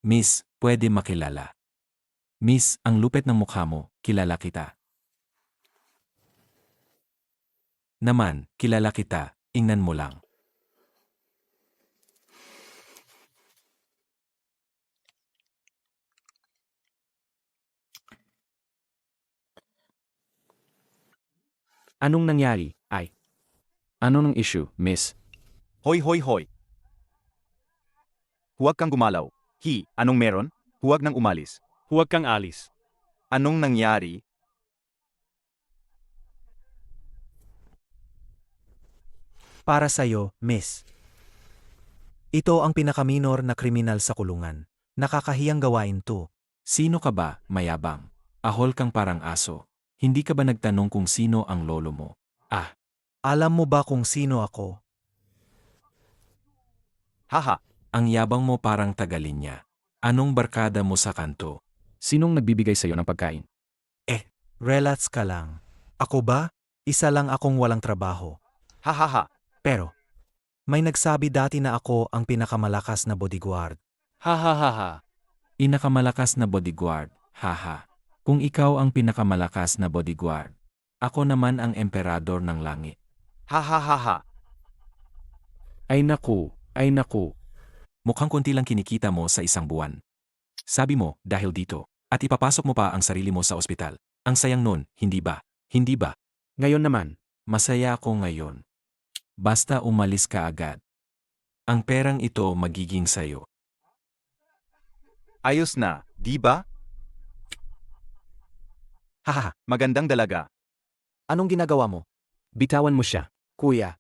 Miss, pwede makilala. Miss, ang lupit ng mukha mo, kilala kita. Naman, kilala kita, ingnan mo lang. Anong nangyari, ay? Ano ng issue, miss? Hoy, hoy, hoy. Huwag kang gumalaw. Anong meron? Huwag nang umalis. Huwag kang alis. Anong nangyari? Para sa'yo, miss. Ito ang pinakaminor na kriminal sa kulungan. Nakakahiyang gawain to. Sino ka ba, mayabang? Ahol kang parang aso. Hindi ka ba nagtanong kung sino ang lolo mo? Alam mo ba kung sino ako? Haha, Ang yabang mo parang tagalinya. Anong barkada mo sa kanto? Sinong nagbibigay sa'yo ng pagkain? Relax ka lang. Ako ba? Isa lang akong walang trabaho. hahaha. Pero, may nagsabi dati na ako ang pinakamalakas na bodyguard. Ha ha ha ha. Pinakamalakas na bodyguard, haha. Kung ikaw ang pinakamalakas na bodyguard, ako naman ang emperador ng langit. Hahaha. Ay naku, ay naku. Mukhang konti lang kinikita mo sa isang buwan. Sabi mo, dahil dito, at ipapasok mo pa ang sarili mo sa ospital. Ang sayang nun, hindi ba? Hindi ba? Ngayon naman, Masaya ako ngayon. Basta umalis ka agad. Ang perang ito magiging sayo. Ayos na, di ba? Haha, Magandang dalaga. anong ginagawa mo? bitawan mo siya. Kuya.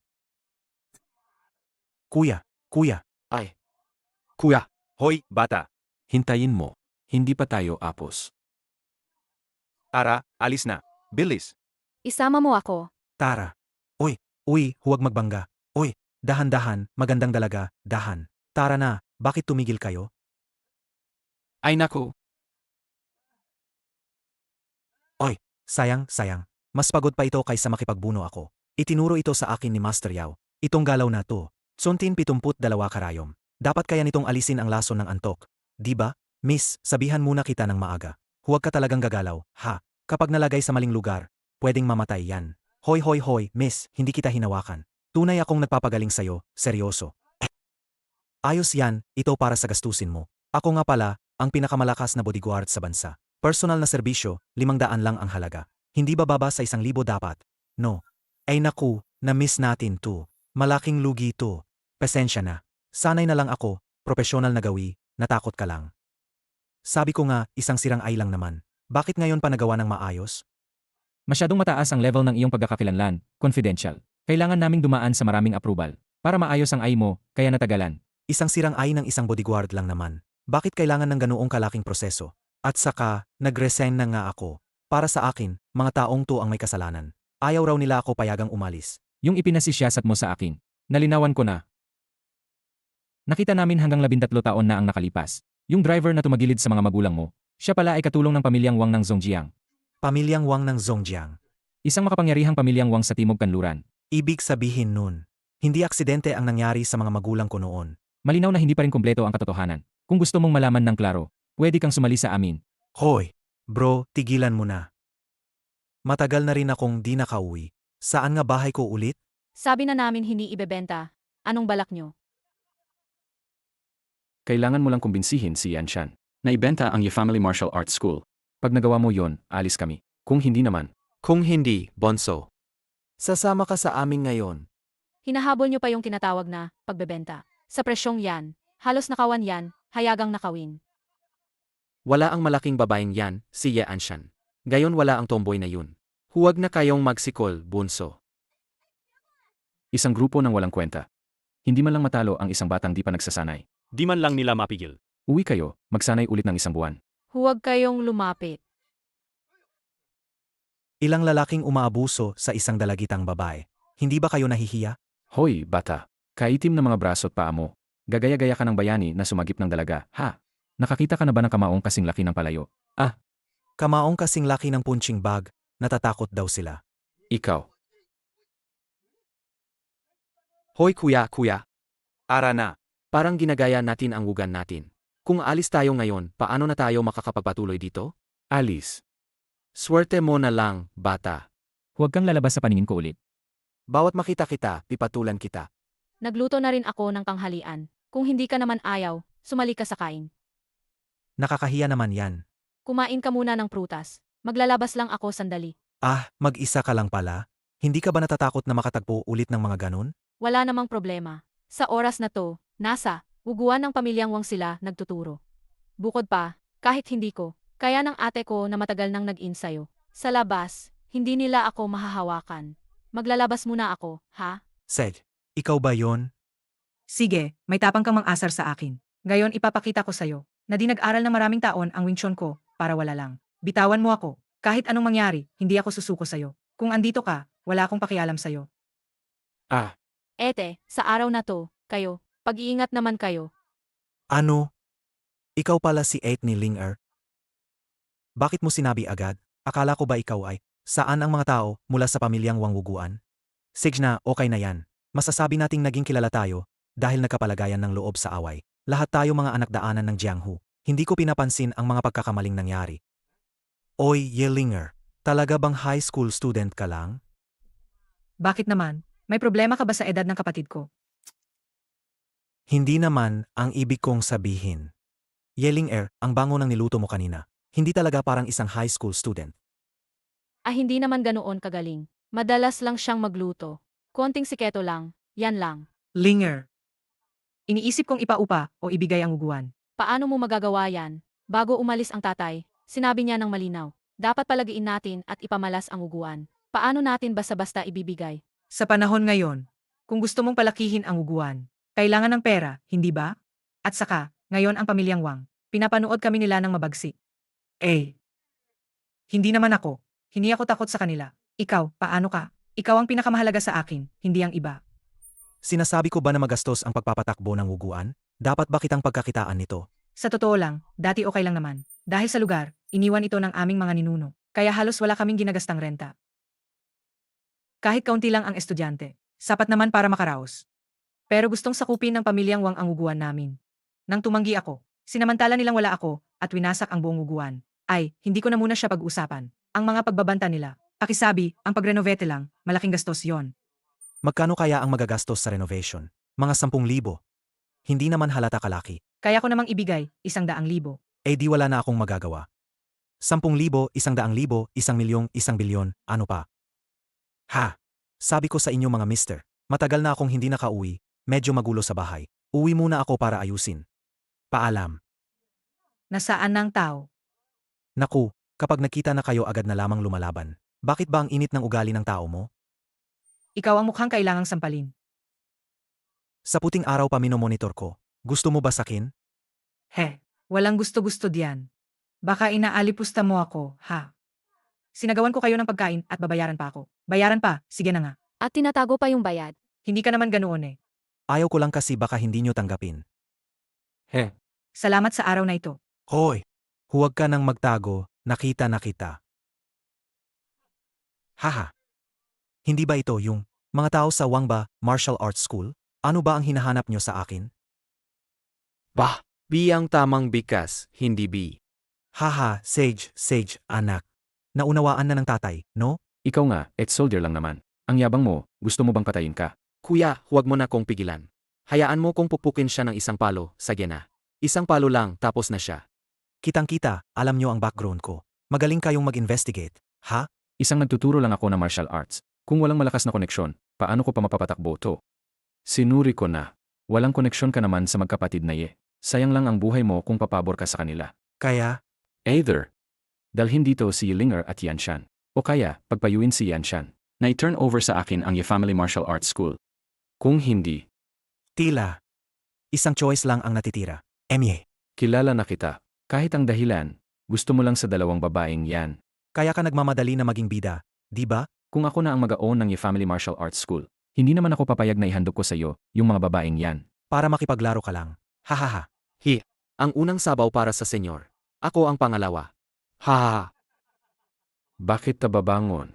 Kuya, kuya. Kuya, Hoy, bata. Hintayin mo. Hindi pa tayo apos. Tara, alis na. Bilis. Isama mo ako. Tara. Uy, huwag magbangga. Uy, dahan-dahan, magandang dalaga, dahan. Tara na, bakit tumigil kayo? ay naku. Sayang. Mas pagod pa ito kaysa makipagbuno ako. Itinuro ito sa akin ni Master Yao. Itong galaw na to. Suntin 72 karayom. Dapat kaya nitong alisin ang lason ng antok. Di ba? Miss, sabihan muna kita ng maaga. Huwag ka talagang gagalaw, ha? Kapag nalagay sa maling lugar, pwedeng mamatay yan. Hoy, miss, hindi kita hinawakan. Tunay akong nagpapagaling sa'yo, seryoso. Ayos yan, ito para sa gastusin mo. Ako nga pala, ang pinakamalakas na bodyguard sa bansa. Personal na serbisyo, 500 lang ang halaga. Hindi bababa sa 1,000 dapat. No. Ay naku, na-miss natin to. Malaking lugi to. Pasensya na. Sanay na lang ako, profesional na gawi, natakot ka lang. Sabi ko nga, isang sirang ay lang naman. Bakit ngayon pa nagawa ng maayos? Masyadong mataas ang level ng iyong pagkakakilanlan, confidential. Kailangan naming dumaan sa maraming approval. Para maayos ang ay mo, kaya natagalan. Isang sirang ay ng isang bodyguard lang naman. Bakit kailangan ng ganoong kalaking proseso? At saka, nag-resign na nga ako. Para sa akin, mga taong to ang may kasalanan. Ayaw raw nila ako payagang umalis. Yung ipinasisyasat mo sa akin. Nalinawan ko na. Nakita namin hanggang 13 taon na ang nakalipas. Yung driver na tumagilid sa mga magulang mo, siya pala ay katulong ng pamilyang Wang ng Zhongjiang. Pamilyang Wang ng Zhongjiang. Isang makapangyarihang pamilyang Wang sa Timog Kanluran. Ibig sabihin nun, hindi aksidente ang nangyari sa mga magulang ko noon. Malinaw na hindi pa rin kumpleto ang katotohanan. Kung gusto mong malaman ng klaro, pwede kang sumali sa amin. Hoy, bro, tigilan mo na. Matagal na rin akong di nakauwi. Saan nga bahay ko ulit? Sabi na namin hindi ibebenta. Anong balak nyo? Kailangan mo lang kumbinsihin si Yanshan na ibenta ang Ye Family Martial Arts School. Pag nagawa mo yon, alis kami. Kung hindi naman, Kung hindi, Bonso. Sasama ka sa amin ngayon. Hinahabol nyo pa yung tinatawag na pagbebenta. Sa presyong yan, halos nakawan yan, hayagang nakawin. Wala ang malaking babaeng yan, si Ye Anshan. Gayon wala ang tomboy na yun. Huwag na kayong magsikol, bunso. isang grupo ng walang kwenta. Hindi man lang matalo ang isang batang di pa nagsasanay. Di man lang nila mapigil. Uwi kayo, magsanay ulit ng isang buwan. Huwag kayong lumapit. Ilang lalaking umaabuso sa isang dalagitang babae. Hindi ba kayo nahihiya? Hoy, bata. Kaitim na mga braso at paa mo. Gagaya-gaya ka ng bayani na sumagip ng dalaga, ha? Nakakita ka na ba ng kamaong kasing laki ng palayo? Kamaong kasing laki ng punching bag, natatakot daw sila. Ikaw. Hoy kuya. Ara na. Parang ginagaya natin ang wugan natin. Kung alis tayo ngayon, paano na tayo makakapagpatuloy dito? Alice, Swerte mo na lang, bata. Huwag kang lalabas sa paningin ko ulit. Bawat makita kita, pipatulan kita. Nagluto na rin ako ng tanghalian. Kung hindi ka naman ayaw, sumali ka sa kain. Nakakahiya naman yan. Kumain ka muna ng prutas. Maglalabas lang ako sandali. Ah, mag-isa ka lang pala? Hindi ka ba natatakot na makatagpo ulit ng mga ganun? Wala namang problema. Sa oras na to, nasa uguan ng pamilyang Wang sila nagtuturo. Bukod pa, kahit hindi ko, kaya ng ate ko na matagal nang nag-insayo. Sa labas, hindi nila ako mahahawakan. Maglalabas muna ako, ha? Sej, ikaw ba yon? Sige, may tapang kang mang-asar sa akin. Ngayon ipapakita ko sa'yo na di nag-aral ng maraming taon ang Wing Chun ko para wala lang. Bitawan mo ako. Kahit anong mangyari, hindi ako susuko sa'yo. Kung andito ka, wala akong pakialam sa'yo. Ete, sa araw na to, kayo, pag-iingat naman kayo. Ano? Ikaw pala si 8 ni Ling-er? Bakit mo sinabi agad? Akala ko ba ikaw ay, saan ang mga tao mula sa pamilyang Wang Wuguan? Sige na, okay na yan. Masasabi nating naging kilala tayo dahil nagkapalagayan ng loob sa away. Lahat tayo mga anak daanan ng Jianghu. Hindi ko pinapansin ang mga pagkakamaling nangyari. Oy, Yelinger, talaga bang high school student ka lang? Bakit naman? May problema ka ba sa edad ng kapatid ko? Hindi naman ang ibig kong sabihin. Yelinger, ang bango ng niluto mo kanina. Hindi talaga parang isang high school student. Ah, hindi naman ganoon kagaling. Madalas lang siyang magluto. Konting siketo lang, yan lang. Linger. Iniisip kong ipaupa o ibigay ang uguan. Paano mo magagawa yan? Bago umalis ang tatay, sinabi niya ng malinaw. Dapat palagiin natin at ipamalas ang uguan. Paano natin basta-basta ibibigay? Sa panahon ngayon, kung gusto mong palakihin ang uguan, kailangan ng pera, hindi ba? At saka, ngayon ang pamilyang Wang, pinapanood kami nila ng mabagsik. Hindi naman ako. Hindi ako takot sa kanila. Ikaw, paano ka? Ikaw ang pinakamahalaga sa akin, hindi ang iba. Sinasabi ko ba na magastos ang pagpapatakbo ng wuguan? Dapat ba kitang pagkakitaan nito? Sa totoo lang, dati okay lang naman. Dahil sa lugar, iniwan ito ng aming mga ninuno. Kaya halos wala kaming ginagastang renta. Kahit kaunti lang ang estudyante, sapat naman para makaraos. Pero gustong sakupin ng pamilyang Wang ang uguan namin. Nang tumanggi ako, sinamantala nilang wala ako at winasak ang buong uguan. Ay, hindi ko na muna siya pag-usapan. Ang mga pagbabanta nila. Pakisabi, ang pagrenovate lang, malaking gastos yon. Magkano kaya ang magagastos sa renovation? Mga 10,000. Hindi naman halata kalaki. Kaya ko namang ibigay, 100,000. Eh di wala na akong magagawa. 10,000, 100,000, 1,000,000, 1,000,000,000, ano pa? Ha? Sabi ko sa inyo mga mister, matagal na akong hindi nakauwi, medyo magulo sa bahay. Uwi muna ako para ayusin. Paalam. Nasaan ng tao? Naku, kapag nakita na kayo agad na lamang lumalaban. Bakit ba ang init ng ugali ng tao mo? Ikaw ang mukhang kailangang sampalin. Sa puting araw pa minomonitor ko. Gusto mo ba sakin? Walang gusto-gusto diyan. Baka inaalipusta mo ako, ha? Sinagawan ko kayo ng pagkain at babayaran pa ako. Bayaran pa, sige na nga. At tinatago pa yung bayad. Hindi ka naman ganoon eh. Ayaw ko lang kasi baka hindi nyo tanggapin. Salamat sa araw na ito. Hoy! Huwag ka nang magtago, nakita na kita. Haha. Hindi ba ito yung mga tao sa Wangba Martial Arts School? Ano ba ang hinahanap nyo sa akin? Bah! B ang tamang bikas, hindi B. Haha, Sage, anak. Naunawaan na ng tatay, no? ikaw nga, soldier lang naman. Ang yabang mo, gusto mo bang patayin ka? Kuya, huwag mo na kong pigilan. Hayaan mo kong pupukin siya ng isang palo, sige na. Isang palo lang, tapos na siya. Kitang-kita, alam nyo ang background ko. Magaling kayong mag-investigate, ha? Isang nagtuturo lang ako ng martial arts. Kung walang malakas na koneksyon, paano ko pa mapapatakbo to? Sinuri ko na. Walang koneksyon ka naman sa magkapatid na ye. Sayang lang ang buhay mo kung papabor ka sa kanila. Kaya, Either, dalhin dito si Linger at Yanshan. O kaya, pagpayuin si Yanshan na i-turn over sa akin ang Ye Family Martial Arts School. Kung hindi, tila. Isang choice lang ang natitira. Emye. kilala na kita. Kahit ang dahilan, gusto mo lang sa dalawang babaeng yan. Kaya ka nagmamadali na maging bida, di ba? Kung ako na ang mag-own ng Ye Family Martial Arts School, hindi naman ako papayag na ihandog ko sa iyo yung mga babaeng yan. Para makipaglaro ka lang. Hahaha. Ang unang sabaw para sa senyor. Ako ang pangalawa. Ha! Bakit tababangon?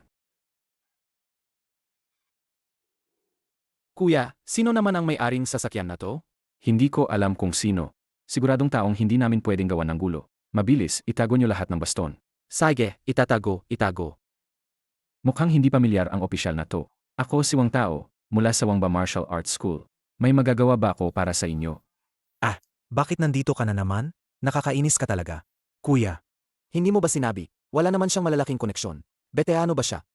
Kuya, sino naman ang may-aring sasakyan na to? Hindi ko alam kung sino. Siguradong taong hindi namin pwedeng gawan ng gulo. Mabilis, itago niyo lahat ng baston. Sige, itago. Mukhang hindi pamilyar ang opisyal na to. Ako si Wang Tao, mula sa Wangba Martial Arts School. May magagawa ba ako para sa inyo? Bakit nandito ka na naman? Nakakainis ka talaga. Kuya, Hindi mo ba sinabi? Wala naman siyang malalaking koneksyon. Beteano ba siya?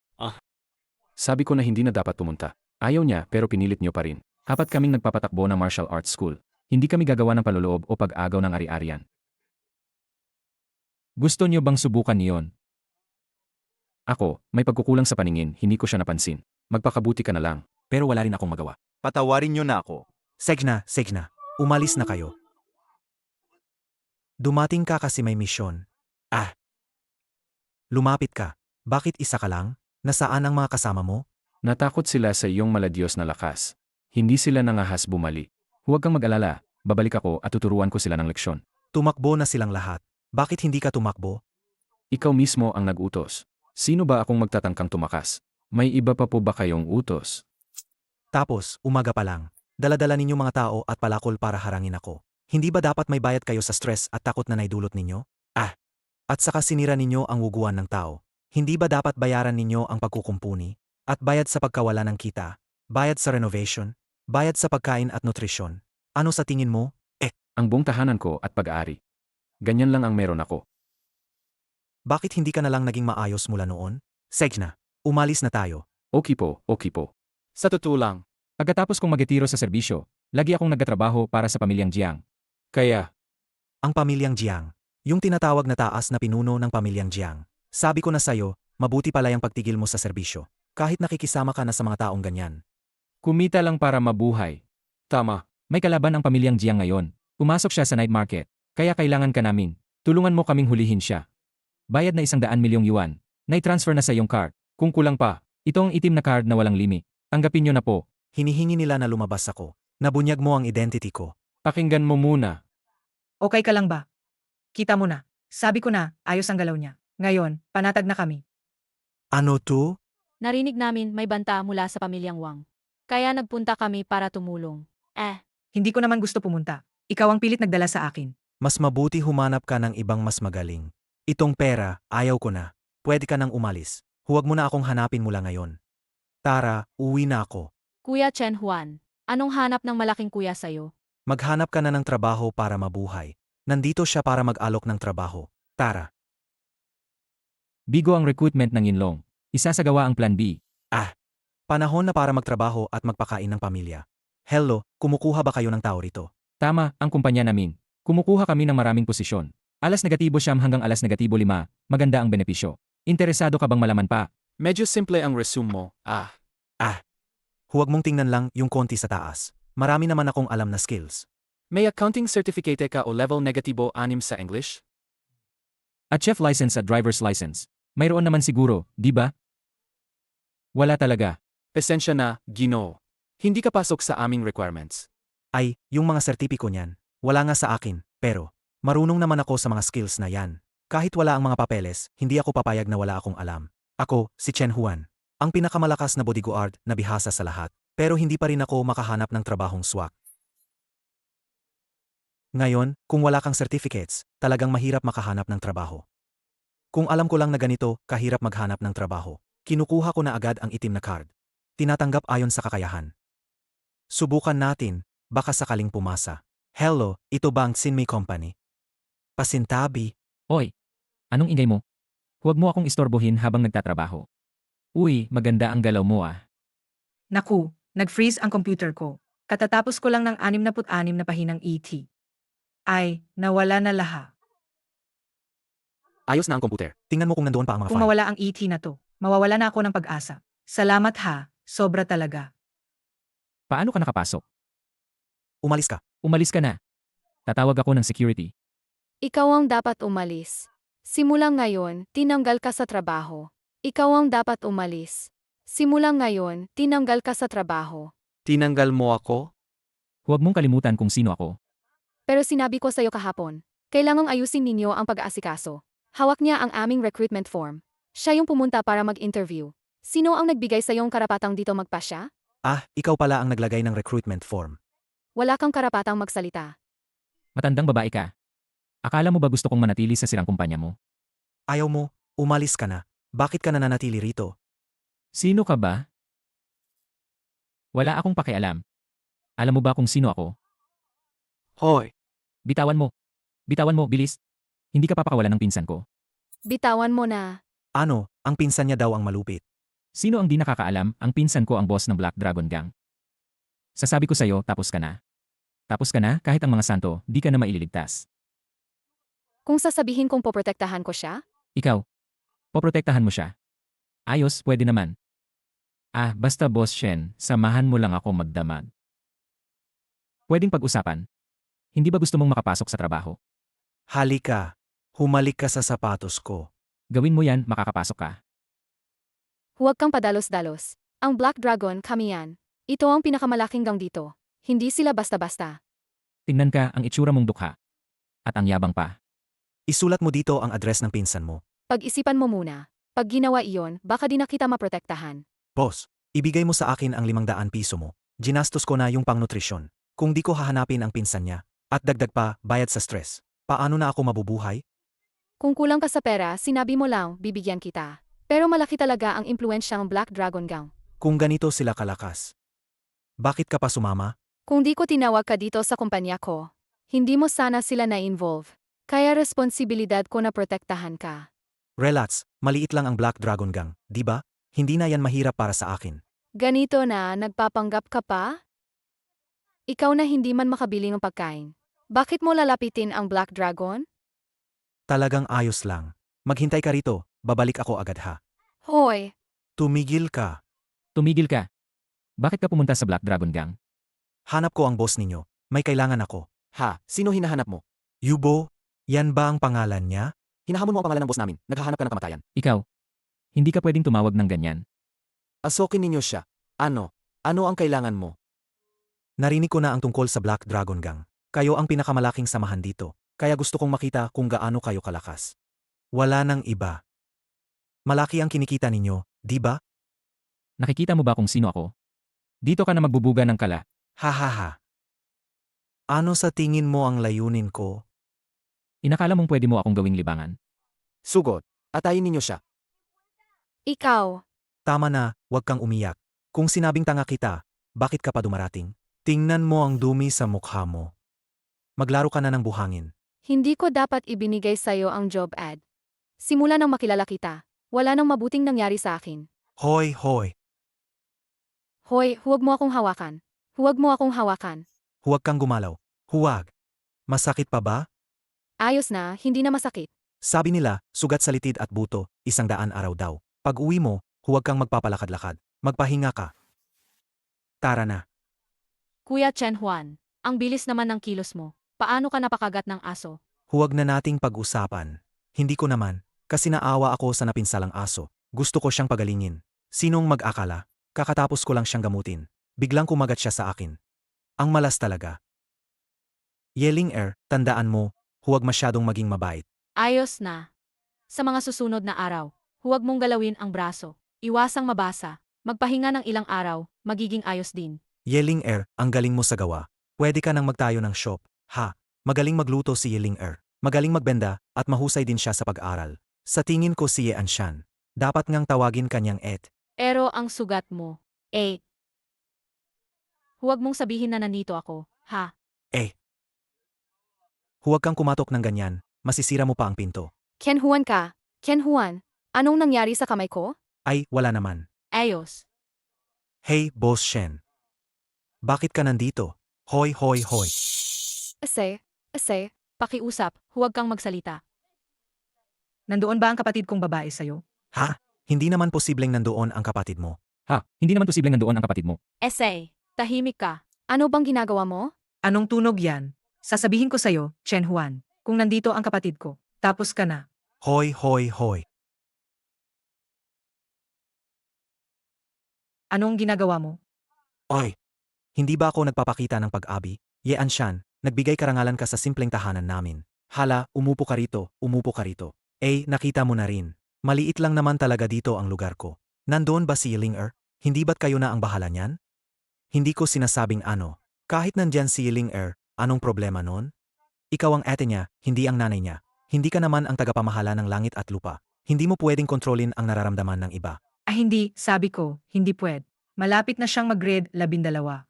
Sabi ko na hindi na dapat pumunta. Ayaw niya pero pinilit niyo pa rin. Apat kaming nagpapatakbo ng martial arts school. Hindi kami gagawa ng paluloob o pag-agaw ng ari-arian. Gusto niyo bang subukan iyon? Ako, may pagkukulang sa paningin, hindi ko siya napansin. Magpakabuti ka na lang. Pero wala rin akong magawa. Patawarin niyo na ako. Segna. Umalis na kayo. Dumating ka kasi may misyon. Lumapit ka. Bakit isa ka lang? Nasaan ang mga kasama mo? Natakot sila sa iyong maladiyos na lakas. Hindi sila nangahas bumalik. Huwag kang mag-alala, babalik ako at tuturuan ko sila ng leksyon. Tumakbo na silang lahat. Bakit hindi ka tumakbo? Ikaw mismo ang nag-utos. Sino ba akong magtatangkang tumakas? May iba pa po ba kayong utos? Tapos, umaga pa lang. Daladala ninyo mga tao at palakol para harangin ako. Hindi ba dapat may bayad kayo sa stress at takot na naidulot ninyo? At saka sinira ninyo ang wuguan ng tao. Hindi ba dapat bayaran ninyo ang pagkukumpuni? At bayad sa pagkawala ng kita? Bayad sa renovation? Bayad sa pagkain at nutrisyon? Ano sa tingin mo? Ang buong tahanan ko at pag-aari. Ganyan lang ang meron ako. Bakit hindi ka na lang naging maayos mula noon? Segna, umalis na tayo. Okay po. Sa totoo lang, Pagkatapos kong magitiro sa serbisyo, lagi akong nagtatrabaho para sa pamilyang Jiang. Kaya, Ang pamilyang Jiang. Yung tinatawag na taas na pinuno ng pamilyang Jiang. Sabi ko na sayo, mabuti pala yung pagtigil mo sa serbisyo. Kahit nakikisama ka na sa mga taong ganyan. Kumita lang para mabuhay. tama. May kalaban ang pamilyang Jiang ngayon. Pumasok siya sa night market. Kaya kailangan ka namin. Tulungan mo kaming hulihin siya. Bayad na 100 milyong yuan. Nai-transfer na sa iyong card. Kung kulang pa, Ito ang itim na card na walang limit. Tanggapin niyo na po. Hinihingi nila na lumabas ako. Nabunyag mo ang identity ko. pakinggan mo muna. Okay ka lang ba? Kita mo na. Sabi ko na, ayos ang galaw niya. Ngayon, panatag na kami. Ano to? Narinig namin may banta mula sa pamilyang Wang. Kaya nagpunta kami para tumulong. Hindi ko naman gusto pumunta. Ikaw ang pilit nagdala sa akin. Mas mabuti humanap ka ng ibang mas magaling. Itong pera, ayaw ko na. Pwede ka nang umalis. Huwag mo na akong hanapin mula ngayon. Tara, uwi na ako. Kuya Chen Juan, anong hanap ng malaking kuya sa'yo? Maghanap ka na ng trabaho para mabuhay. Nandito siya para mag-alok ng trabaho. Tara. Bigo ang recruitment ng Yinlong. Isasagawa ang Plan B. Panahon na para magtrabaho at magpakain ng pamilya. Hello, kumukuha ba kayo ng tao rito? Tama, ang kumpanya namin. Kumukuha kami ng maraming posisyon. Alas negatibo siyam hanggang alas negatibo 5, maganda ang benepisyo. Interesado ka bang malaman pa? Medyo simple ang resume mo. Huwag mong tingnan lang yung konti sa taas. Marami naman akong alam na skills. May accounting certificate ka o level negatibo 6 sa English? At chef license at driver's license. Mayroon naman siguro, di ba? Wala talaga. Pasensya na, Ginoo. Hindi ka pasok sa aming requirements. Ay, yung mga sertipiko niyan. Wala nga sa akin, pero marunong naman ako sa mga skills na yan. Kahit wala ang mga papeles, hindi ako papayag na wala akong alam. Ako, si Chen Juan. Ang pinakamalakas na bodyguard na bihasa sa lahat. Pero hindi pa rin ako makahanap ng trabahong swak. Ngayon, kung wala kang certificates, talagang mahirap makahanap ng trabaho. Kung alam ko lang na ganito, kahirap maghanap ng trabaho. Kinukuha ko na agad ang itim na card. Tinatanggap ayon sa kakayahan. Subukan natin, baka sakaling pumasa. Hello, ito ba ang Sinmay Company? Pasintabi. Oy, anong ingay mo? Huwag mo akong istorbohin habang nagtatrabaho. Uy, maganda ang galaw mo ah. Naku, nag-freeze ang computer ko. Katatapos ko lang ng 66 na pahinang ET. Ay, nawala na lahat. Ayos na ang komputer. Tingnan mo kung nandoon pa ang mga Kung file. mawala ang ET na to, mawawala na ako ng pag-asa. Salamat ha, sobra talaga. Paano ka nakapasok? Umalis ka. Umalis ka na. Tatawag ako ng security. Ikaw ang dapat umalis. Simulang ngayon, tinanggal ka sa trabaho. Ikaw ang dapat umalis. Simulang ngayon, tinanggal ka sa trabaho. Tinanggal mo ako? Huwag mong kalimutan kung sino ako. Pero sinabi ko sa'yo kahapon, kailangang ayusin ninyo ang pag-aasikaso. Hawak niya ang aming recruitment form. Siya yung pumunta para mag-interview. Sino ang nagbigay sa iyong karapatang dito magpasya? Ikaw pala ang naglagay ng recruitment form. Wala kang karapatang magsalita. Matandang babae ka. Akala mo ba gusto kong manatili sa sirang kumpanya mo? Ayaw mo, umalis ka na. Bakit ka nananatili rito? Sino ka ba? Wala akong pakialam. Alam mo ba kung sino ako? Hoy, Bitawan mo. Bitawan mo, bilis. Hindi ka papakawalan ng pinsan ko. Bitawan mo na. Ano, ang pinsan niya daw ang malupit. Sino ang di nakakaalam, ang pinsan ko ang boss ng Black Dragon Gang. Sasabi ko sa'yo, tapos ka na. Tapos ka na, kahit ang mga santo, di ka na maililigtas. Kung sasabihin kong poprotektahan ko siya, Ikaw, poprotektahan mo siya. Ayos, pwede naman. Basta Boss Shen, samahan mo lang ako magdamag. Pwedeng pag-usapan. Hindi ba gusto mong makapasok sa trabaho? Halika, humalik ka sa sapatos ko. Gawin mo yan, makakapasok ka. huwag kang padalos-dalos. Ang Black Dragon, kami yan. Ito ang pinakamalaking gang dito. Hindi sila basta-basta. Tingnan ka ang itsura mong dukha. At ang yabang pa. Isulat mo dito ang address ng pinsan mo. Pag-isipan mo muna. Pag ginawa iyon, baka di na kita maprotektahan. Boss, ibigay mo sa akin ang 500 piso mo. Ginastos ko na yung pangnutrisyon. Kung di ko hahanapin ang pinsan niya, at dagdag pa, bayad sa stress, paano na ako mabubuhay? Kung kulang ka sa pera, sinabi mo lang, bibigyan kita. Pero malaki talaga ang impluensyang Black Dragon Gang. Kung ganito sila kalakas. Bakit ka pa sumama? Kung di ko tinawag ka dito sa kumpanya ko, hindi mo sana sila na-involve. Kaya responsibilidad ko na protektahan ka. Relax, maliit lang ang Black Dragon Gang, di ba? Hindi na yan mahirap para sa akin. Ganito na, nagpapanggap ka pa? Ikaw na hindi man makabili ng pagkain. Bakit mo lalapitin ang Black Dragon? Talagang ayos lang. Maghintay ka rito, babalik ako agad ha. Hoy, Tumigil ka. Tumigil ka. Bakit ka pumunta sa Black Dragon Gang? Hanap ko ang boss ninyo. May kailangan ako. ha, sino hinahanap mo? Yubo, yan ba ang pangalan niya? Hinahamon mo ang pangalan ng boss namin. Naghahanap ka ng kamatayan. Ikaw. Hindi ka pwedeng tumawag ng ganyan. Asokin ninyo siya. Ano? Ano ang kailangan mo? Narinig ko na ang tungkol sa Black Dragon Gang. Kayo ang pinakamalaking samahan dito. Kaya gusto kong makita kung gaano kayo kalakas. Wala nang iba. Malaki ang kinikita ninyo, di ba? Nakikita mo ba kung sino ako? Dito ka na magbubuga ng kala. Hahaha. Ano sa tingin mo ang layunin ko? Inakala mong pwede mo akong gawing libangan. Sugot. Atayin ninyo siya. ikaw. Tama na, huwag kang umiyak. Kung sinabing tanga kita, bakit ka pa dumarating? Tingnan mo ang dumi sa mukha mo. Maglaro ka na ng buhangin. Hindi ko dapat ibinigay sa'yo ang job ad. Simula nang makilala kita, wala nang mabuting nangyari sa akin. Hoy, hoy. Hoy, huwag mo akong hawakan. Huwag mo akong hawakan. Huwag kang gumalaw. Huwag. Masakit pa ba? Ayos na, hindi na masakit. Sabi nila, sugat sa litid at buto, 100 araw daw. Pag uwi mo, huwag kang magpapalakad-lakad. Magpahinga ka. Tara na. Kuya Chen Juan, ang bilis naman ng kilos mo. Paano ka napakagat ng aso? Huwag na nating pag-usapan. Hindi ko naman, kasi naawa ako sa napinsalang aso. Gusto ko siyang pagalingin. Sinong mag-akala? Kakatapos ko lang siyang gamutin. Biglang kumagat siya sa akin. Ang malas talaga. Yelling Air, tandaan mo, huwag masyadong maging mabait. Ayos na. Sa mga susunod na araw, huwag mong galawin ang braso. Iwasang mabasa. Magpahinga ng ilang araw, magiging ayos din. Yelling Air, ang galing mo sa gawa. Pwede ka nang magtayo ng shop. Ha, magaling magluto si Yelling Air. Magaling magbenda, at mahusay din siya sa pag-aaral. Sa tingin ko si Ye Anshan. Dapat ngang tawagin kanyang Et. Pero ang sugat mo, huwag mong sabihin na nandito ako, ha? Huwag kang kumatok ng ganyan, masisira mo pa ang pinto. Ken Juan ka. Ken Juan, anong nangyari sa kamay ko? Ay, wala naman. Ayos. Hey, Boss Shen. Bakit ka nandito? Hoy, hoy, hoy. Ase, pakiusap, huwag kang magsalita. Nandoon ba ang kapatid kong babae sa'yo? Ha? Hindi naman posibleng nandoon ang kapatid mo. Ha, hindi naman posibleng nandoon ang kapatid mo. Tahimik ka. Ano bang ginagawa mo? Anong tunog yan? Sasabihin ko sa'yo, Chen Juan, kung nandito ang kapatid ko, tapos ka na. Hoy, hoy, hoy. Anong ginagawa mo? Oy. Hindi ba ako nagpapakita ng pag-abi? Ye Anshan, nagbigay karangalan ka sa simpleng tahanan namin. Hala, umupo ka rito, umupo ka rito. Nakita mo na rin. Maliit lang naman talaga dito ang lugar ko. Nandoon ba si Yelling Air? Hindi ba't kayo na ang bahala niyan? Hindi ko sinasabing ano. Kahit nandyan si Yelling Air, anong problema nun? Ikaw ang ate niya, hindi ang nanay niya. Hindi ka naman ang tagapamahala ng langit at lupa. Hindi mo pwedeng kontrolin ang nararamdaman ng iba. Ah hindi, sabi ko, hindi pwed. Malapit na siyang mag-grade 12.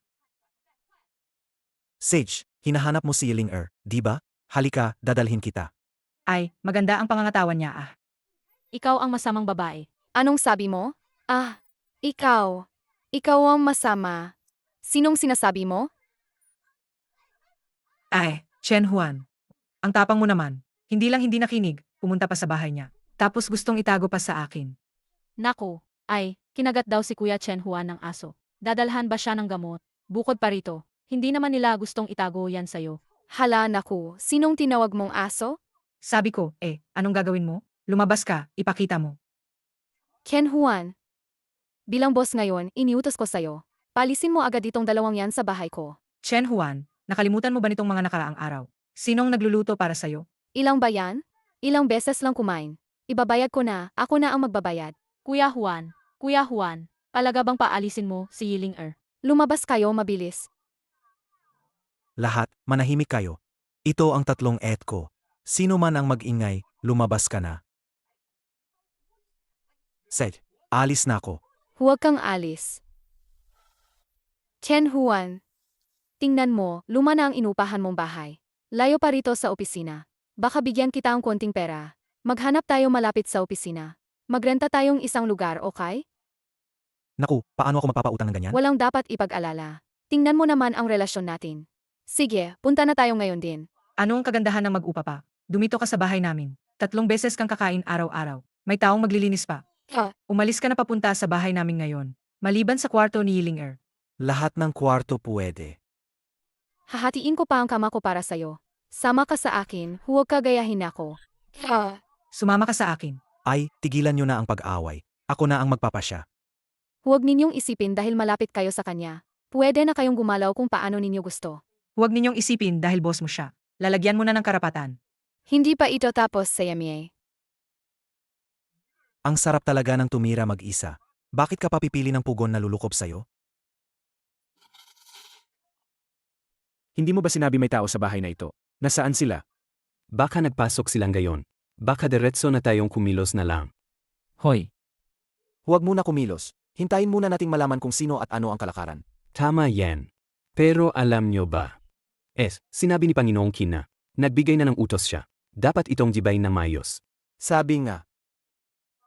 Sage, hinahanap mo si Ling-er, di ba? Halika, dadalhin kita. Ay, maganda ang pangangatawan niya ah. Ikaw ang masamang babae. Anong sabi mo? Ah, ikaw. Ikaw ang masama. Sinong sinasabi mo? Ay, Chen Huan. Ang tapang mo naman. Hindi lang hindi nakinig, pumunta pa sa bahay niya. Tapos gustong itago pa sa akin. Nako, ay, kinagat daw si Kuya Chen Juan ng aso. Dadalhan ba siya ng gamot? Bukod pa rito, hindi naman nila gustong itago yan sa'yo. Hala naku, sinong tinawag mong aso? Sabi ko, anong gagawin mo? Lumabas ka, ipakita mo. Ken Juan. Bilang boss ngayon, iniutos ko sa'yo. Palisin mo agad itong dalawang yan sa bahay ko. Chen Huan, nakalimutan mo ba nitong mga nakaraang araw? Sinong nagluluto para sa'yo? Ilang ba yan? Ilang beses lang kumain. Ibabayad ko na, ako na ang magbabayad. Kuya Juan, talaga bang paalisin mo si Ling-er? Lumabas kayo mabilis. Lahat, manahimik kayo. Ito ang tatlong et ko. Sino man ang mag-ingay, lumabas ka na. Sage, alis na ako. Huwag kang alis. Chen Juan. Tingnan mo, luma na ang inupahan mong bahay. Layo pa rito sa opisina. Baka bigyan kita ang konting pera. Maghanap tayo malapit sa opisina. Magrenta tayong isang lugar, okay? Naku, paano ako magpapautang ng ganyan? Walang dapat ipag-alala. Tingnan mo naman ang relasyon natin. Sige, punta na tayo ngayon din. Ano ang kagandahan ng mag-upa pa? Dumito ka sa bahay namin. 3 beses kang kakain araw-araw. May taong maglilinis pa. Umalis ka na papunta sa bahay namin ngayon. Maliban sa kwarto ni Ling-er. Lahat ng kwarto pwede. Hahatiin ko pa ang kama ko para sa'yo. Sama ka sa akin, huwag ka gayahin ako. Sumama ka sa akin. Ay, tigilan nyo na ang pag-away. Ako na ang magpapasya. Huwag ninyong isipin dahil malapit kayo sa kanya. Pwede na kayong gumalaw kung paano ninyo gusto. Huwag ninyong isipin dahil boss mo siya. Lalagyan mo na ng karapatan. Hindi pa ito tapos sa Yamie. Ang sarap talaga ng tumira mag-isa. Bakit ka papipili ng pugon na lulukob sa'yo? Hindi mo ba sinabi may tao sa bahay na ito? Nasaan sila? Baka nagpasok silang gayon. Baka diretso na tayong kumilos na lang. Hoy, Huwag muna kumilos. Hintayin muna nating malaman kung sino at ano ang kalakaran. Tama yan. Pero alam nyo ba? Sinabi ni Panginoong Qin na, nagbigay na ng utos siya. Dapat itong jibay ng mayos. Sabi nga,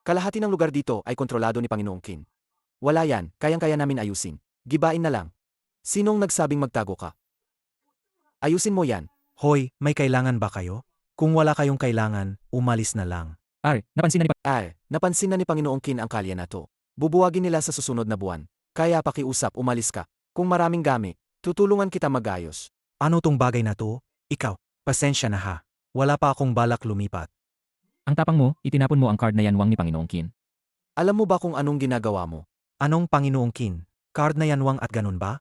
kalahati ng lugar dito ay kontrolado ni Panginoong Qin. Wala yan, kayang-kaya namin ayusin. Gibain na lang. Sinong nagsabing magtago ka? Ayusin mo yan. Hoy, may kailangan ba kayo? Kung wala kayong kailangan, umalis na lang. Napansin na ni Panginoong Qin ang kalye na to. Bubuwagin nila sa susunod na buwan. Kaya pakiusap, umalis ka. Kung maraming gamit, tutulungan kita magayos. Ano tong bagay na to? Ikaw, pasensya na ha. Wala pa akong balak lumipat. ang tapang mo, itinapon mo ang card na yanwang ni Panginoong Qin. Alam mo ba kung anong ginagawa mo? Anong Panginoong Qin? Card na yanwang at ganun ba?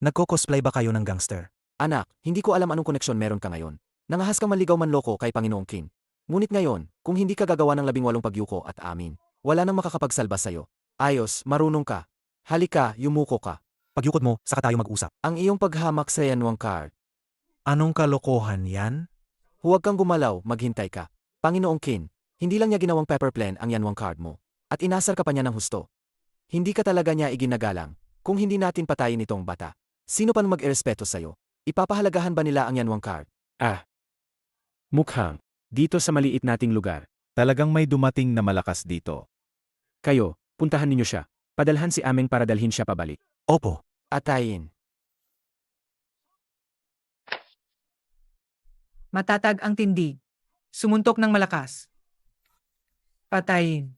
Nagko-cosplay ba kayo ng gangster? Anak, hindi ko alam anong koneksyon meron ka ngayon. Nangahas kang manligaw manloko kay Panginoong Qin. Ngunit ngayon, kung hindi ka gagawa ng 18 pagyuko at amin, wala nang makakapagsalba sa'yo. Ayos, marunong ka. Halika, yumuko ka. Pagyukot mo, saka tayo mag-usap. Ang iyong paghamak sa yanwang card. Anong kalokohan yan? Huwag kang gumalaw, maghintay ka. Panginoong Qin, hindi lang niya ginawang pepper plan ang yanwang card mo. At inasar ka pa niya ng husto. Hindi ka talaga niya iginagalang. Kung hindi natin patayin itong bata, sino pa mag-irespeto sa'yo? Ipapahalagahan ba nila ang yanwang card? Mukhang. Dito sa maliit nating lugar. Talagang may dumating na malakas dito. Kayo, puntahan ninyo siya. Padalhan si Ameng para dalhin siya pabalik. Opo. Atayin. Matatag ang tindig. Sumuntok ng malakas. Patayin.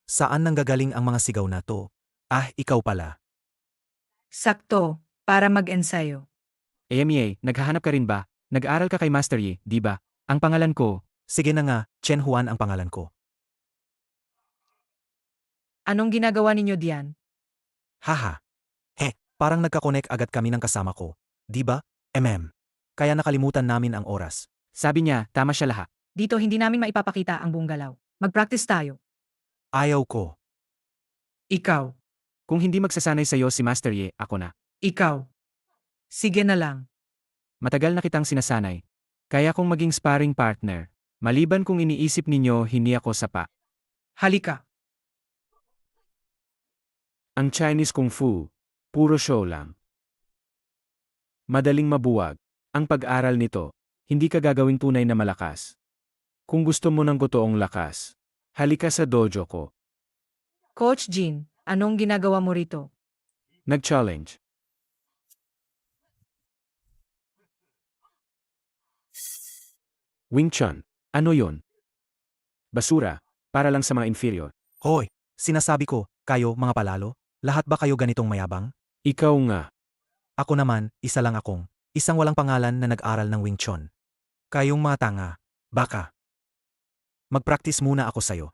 Saan nanggagaling ang mga sigaw na to? Ikaw pala. Sakto, para mag-ensayo. Yamie, naghahanap ka rin ba? Nag-aral ka kay Master Yi, di ba? Ang pangalan ko, Sige na nga, Chen Huan ang pangalan ko. Anong ginagawa ninyo diyan? Haha. Parang nagkakonek agad kami ng kasama ko. Di ba? Kaya nakalimutan namin ang oras. sabi niya, tama siya lahat. Dito hindi namin maipapakita ang buong galaw. Mag-practice tayo. Ayaw ko. Ikaw. Kung hindi magsasanay sa'yo si Master Yi, ako na. Ikaw. Sige na lang. Matagal na kitang sinasanay. Kaya kong maging sparring partner. Maliban kung iniisip ninyo hindi ako sapa. Halika. Ang Chinese Kung Fu, puro show lang. Madaling mabuwag. Ang pag-aral nito, hindi ka gagawing tunay na malakas. Kung gusto mo ng totoong lakas, halika sa dojo ko. Coach Jin, anong ginagawa mo rito? Nag-challenge. Wing Chun, ano yon? Basura, para lang sa mga inferior. Hoy, sinasabi ko, kayo mga palalo, lahat ba kayo ganitong mayabang? Ikaw nga, Ako naman, isa lang akong, isang walang pangalan na nag-aral ng Wing Chun. Kayong mga tanga, baka. Mag-practice muna ako sayo.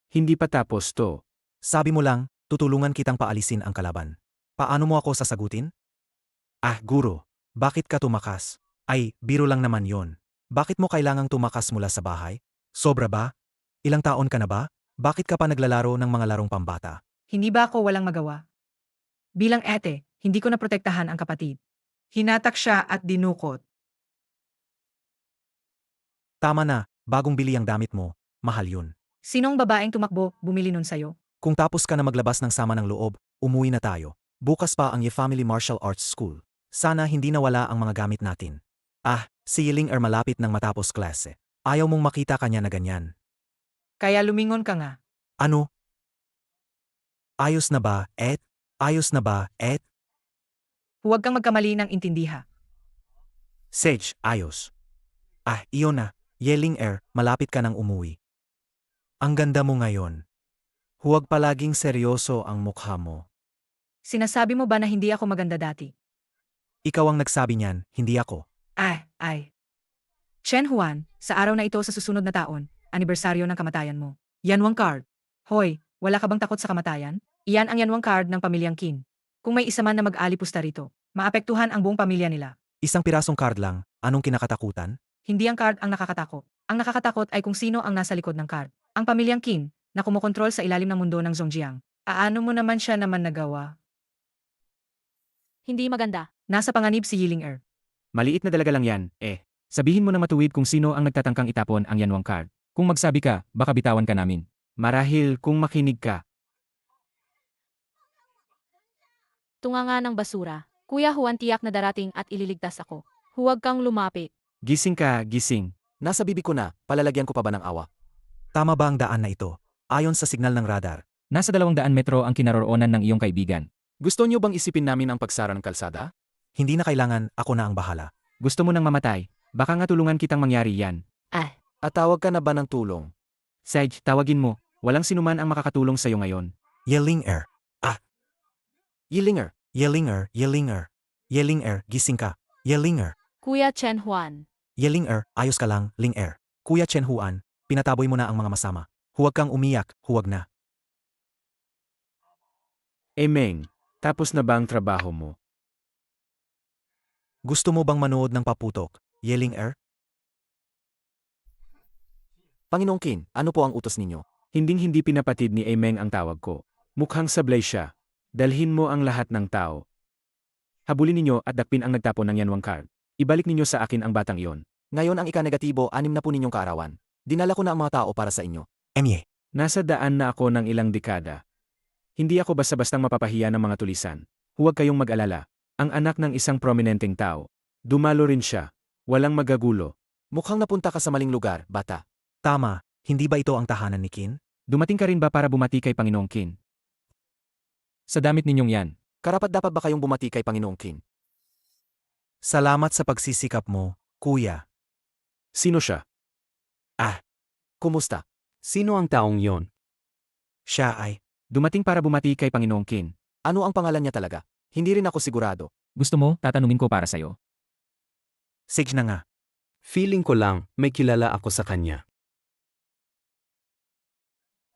hindi pa tapos to. Sabi mo lang, tutulungan kitang paalisin ang kalaban. Paano mo ako sasagutin? Ah, guro, bakit ka tumakas? Ay, biro lang naman yon. Bakit mo kailangang tumakas mula sa bahay? Sobra ba? Ilang taon ka na ba? Bakit ka pa naglalaro ng mga larong pambata? Hindi ba ako walang magawa? Bilang ete, hindi ko naprotektahan ang kapatid. Hinatak siya at dinukot. Tama na, bagong bili ang damit mo, mahal yun. Sinong babaeng tumakbo, bumili nun sayo? Kung tapos ka na maglabas ng sama ng loob, umuwi na tayo. Bukas pa ang Ye Family Martial Arts School. Sana hindi nawala ang mga gamit natin. Ah, si Yiling malapit nang matapos klase. Ayaw mong makita kanya na ganyan. Kaya lumingon ka nga. Ano? Ayos na ba, Ed? Ayos na ba, Ed? Huwag kang magkamali ng intindiha. Sage, ayos. Ah, iyon na. Yeling malapit ka nang umuwi. Ang ganda mo ngayon. Huwag palaging seryoso ang mukha mo. Sinasabi mo ba na hindi ako maganda dati? Ikaw ang nagsabi niyan, hindi ako. Ay. Chen Huan, sa araw na ito sa susunod na taon, anibersaryo ng kamatayan mo. Yanwang card. Hoy, wala ka bang takot sa kamatayan? Iyan ang yanwang card ng pamilyang Qin. Kung may isa man na mag-alipusta rito, maapektuhan ang buong pamilya nila. Isang pirasong card lang, anong kinakatakutan? Hindi ang card ang nakakatakot. Ang nakakatakot ay kung sino ang nasa likod ng card. Ang pamilyang Qin, na kumokontrol sa ilalim ng mundo ng Zhongjiang. Aano mo naman siya naman nagawa? Hindi maganda. Nasa panganib si Yiling Maliit na dalaga lang yan, eh. Sabihin mo na matuwid kung sino ang nagtatangkang itapon ang yanwang card. Kung magsabi ka, baka bitawan ka namin. Marahil kung makinig ka. Tunganga ng basura. Kuya Juan, tiyak na darating at ililigtas ako. Huwag kang lumapit. Gising ka, gising. Nasa bibi ko na, palalagyan ko pa ba ng awa? Tama ba ang daan na ito? Ayon sa signal ng radar. Nasa 200 metro ang kinaroroonan ng iyong kaibigan. Gusto niyo bang isipin namin ang pagsara ng kalsada? Hindi na kailangan, ako na ang bahala. Gusto mo nang mamatay? Baka nga tulungan kitang mangyari yan. At tawag ka na ba ng tulong? Sage, tawagin mo. Walang sinuman ang makakatulong sa'yo ngayon. Yeling Yilinger, Yeling gising ka. Yeling Kuya Chen Juan. Yeling ayos ka lang, Ling Kuya Chen Huan, pinataboy mo na ang mga masama. Huwag kang umiyak, huwag na. Meng, tapos na ba ang trabaho mo? Gusto mo bang manood ng paputok, Yeling Panginoong Qin, ano po ang utos ninyo? Hinding-hindi pinapatid ni Meng ang tawag ko. Mukhang sablay siya. Dalhin mo ang lahat ng tao. Habulin ninyo at dakpin ang nagtapon ng yanwang card. Ibalik ninyo sa akin ang batang iyon. Ngayon ang ika-negatibo, 6 na po ninyong kaarawan. Dinala ko na ang mga tao para sa inyo. Emye. Nasa daan na ako ng ilang dekada. Hindi ako basta-bastang mapapahiya ng mga tulisan. Huwag kayong mag-alala. Ang anak ng isang prominenteng tao. Dumalo rin siya. Walang magagulo. Mukhang napunta ka sa maling lugar, bata. Tama, hindi ba ito ang tahanan ni Qin? Dumating ka rin ba para bumati kay Panginoong Qin? Sa damit ninyong yan. Karapat-dapat ba kayong bumati kay Panginoong Qin? Salamat sa pagsisikap mo, kuya. Sino siya? Kumusta? Sino ang taong yon? Siya ay, Dumating para bumati kay Panginoong Qin. Ano ang pangalan niya talaga? Hindi rin ako sigurado. Gusto mo, tatanungin ko para sa'yo. Sage na nga. Feeling ko lang, may kilala ako sa kanya.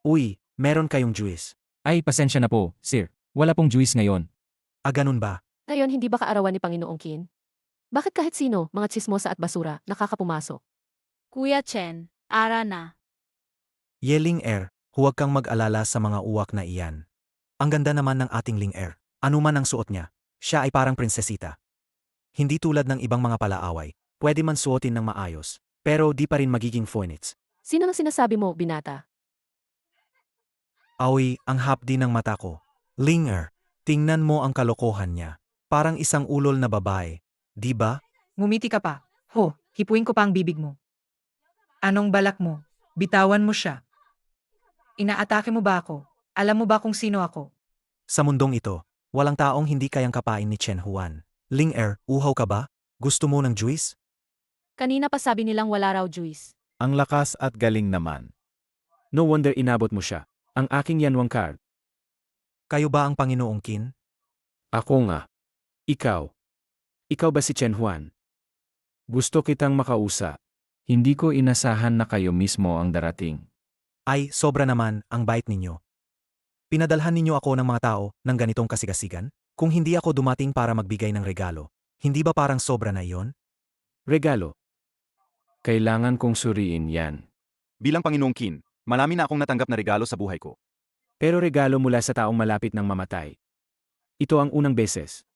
Uy, meron kayong juice. Ay, pasensya na po, sir. Wala pong juice ngayon. Ganun ba? Ngayon, hindi ba kaarawan ni Panginoong Qin? Bakit kahit sino, mga tsismosa at basura, nakakapumasok? Kuya Chen, ara na. Yeling huwag kang mag-alala sa mga uwak na iyan. Ang ganda naman ng ating Ling Ano man ang suot niya, siya ay parang prinsesita. Hindi tulad ng ibang mga palaaway. pwede man suotin ng maayos, pero di pa rin magiging phoenix. Sino ang sinasabi mo, binata? Aoy, ang hapdi ng mata ko. Linger, tingnan mo ang kalokohan niya. Parang isang ulol na babae, di ba? Ngumiti ka pa. Ho, hipuin ko pa ang bibig mo. Anong balak mo? Bitawan mo siya. Inaatake mo ba ako? Alam mo ba kung sino ako? Sa mundong ito, walang taong hindi kayang kapain ni Chen Huan. Linger, uhaw ka ba? Gusto mo ng juice? Kanina pa sabi nilang wala raw juice. Ang lakas at galing naman. No wonder inabot mo siya. Ang aking yanwang card. Kayo ba ang Panginoong Qin? Ako nga. Ikaw. Ikaw ba si Chen Huan? Gusto kitang makausap. Hindi ko inasahan na kayo mismo ang darating. Ay, sobra naman ang bait ninyo. Pinadalhan ninyo ako ng mga tao ng ganitong kasigasigan? Kung hindi ako dumating para magbigay ng regalo, hindi ba parang sobra na iyon? Regalo. Kailangan kong suriin yan. Bilang Panginoong Qin, marami na akong natanggap na regalo sa buhay ko. Pero regalo mula sa taong malapit ng mamatay. Ito ang unang beses.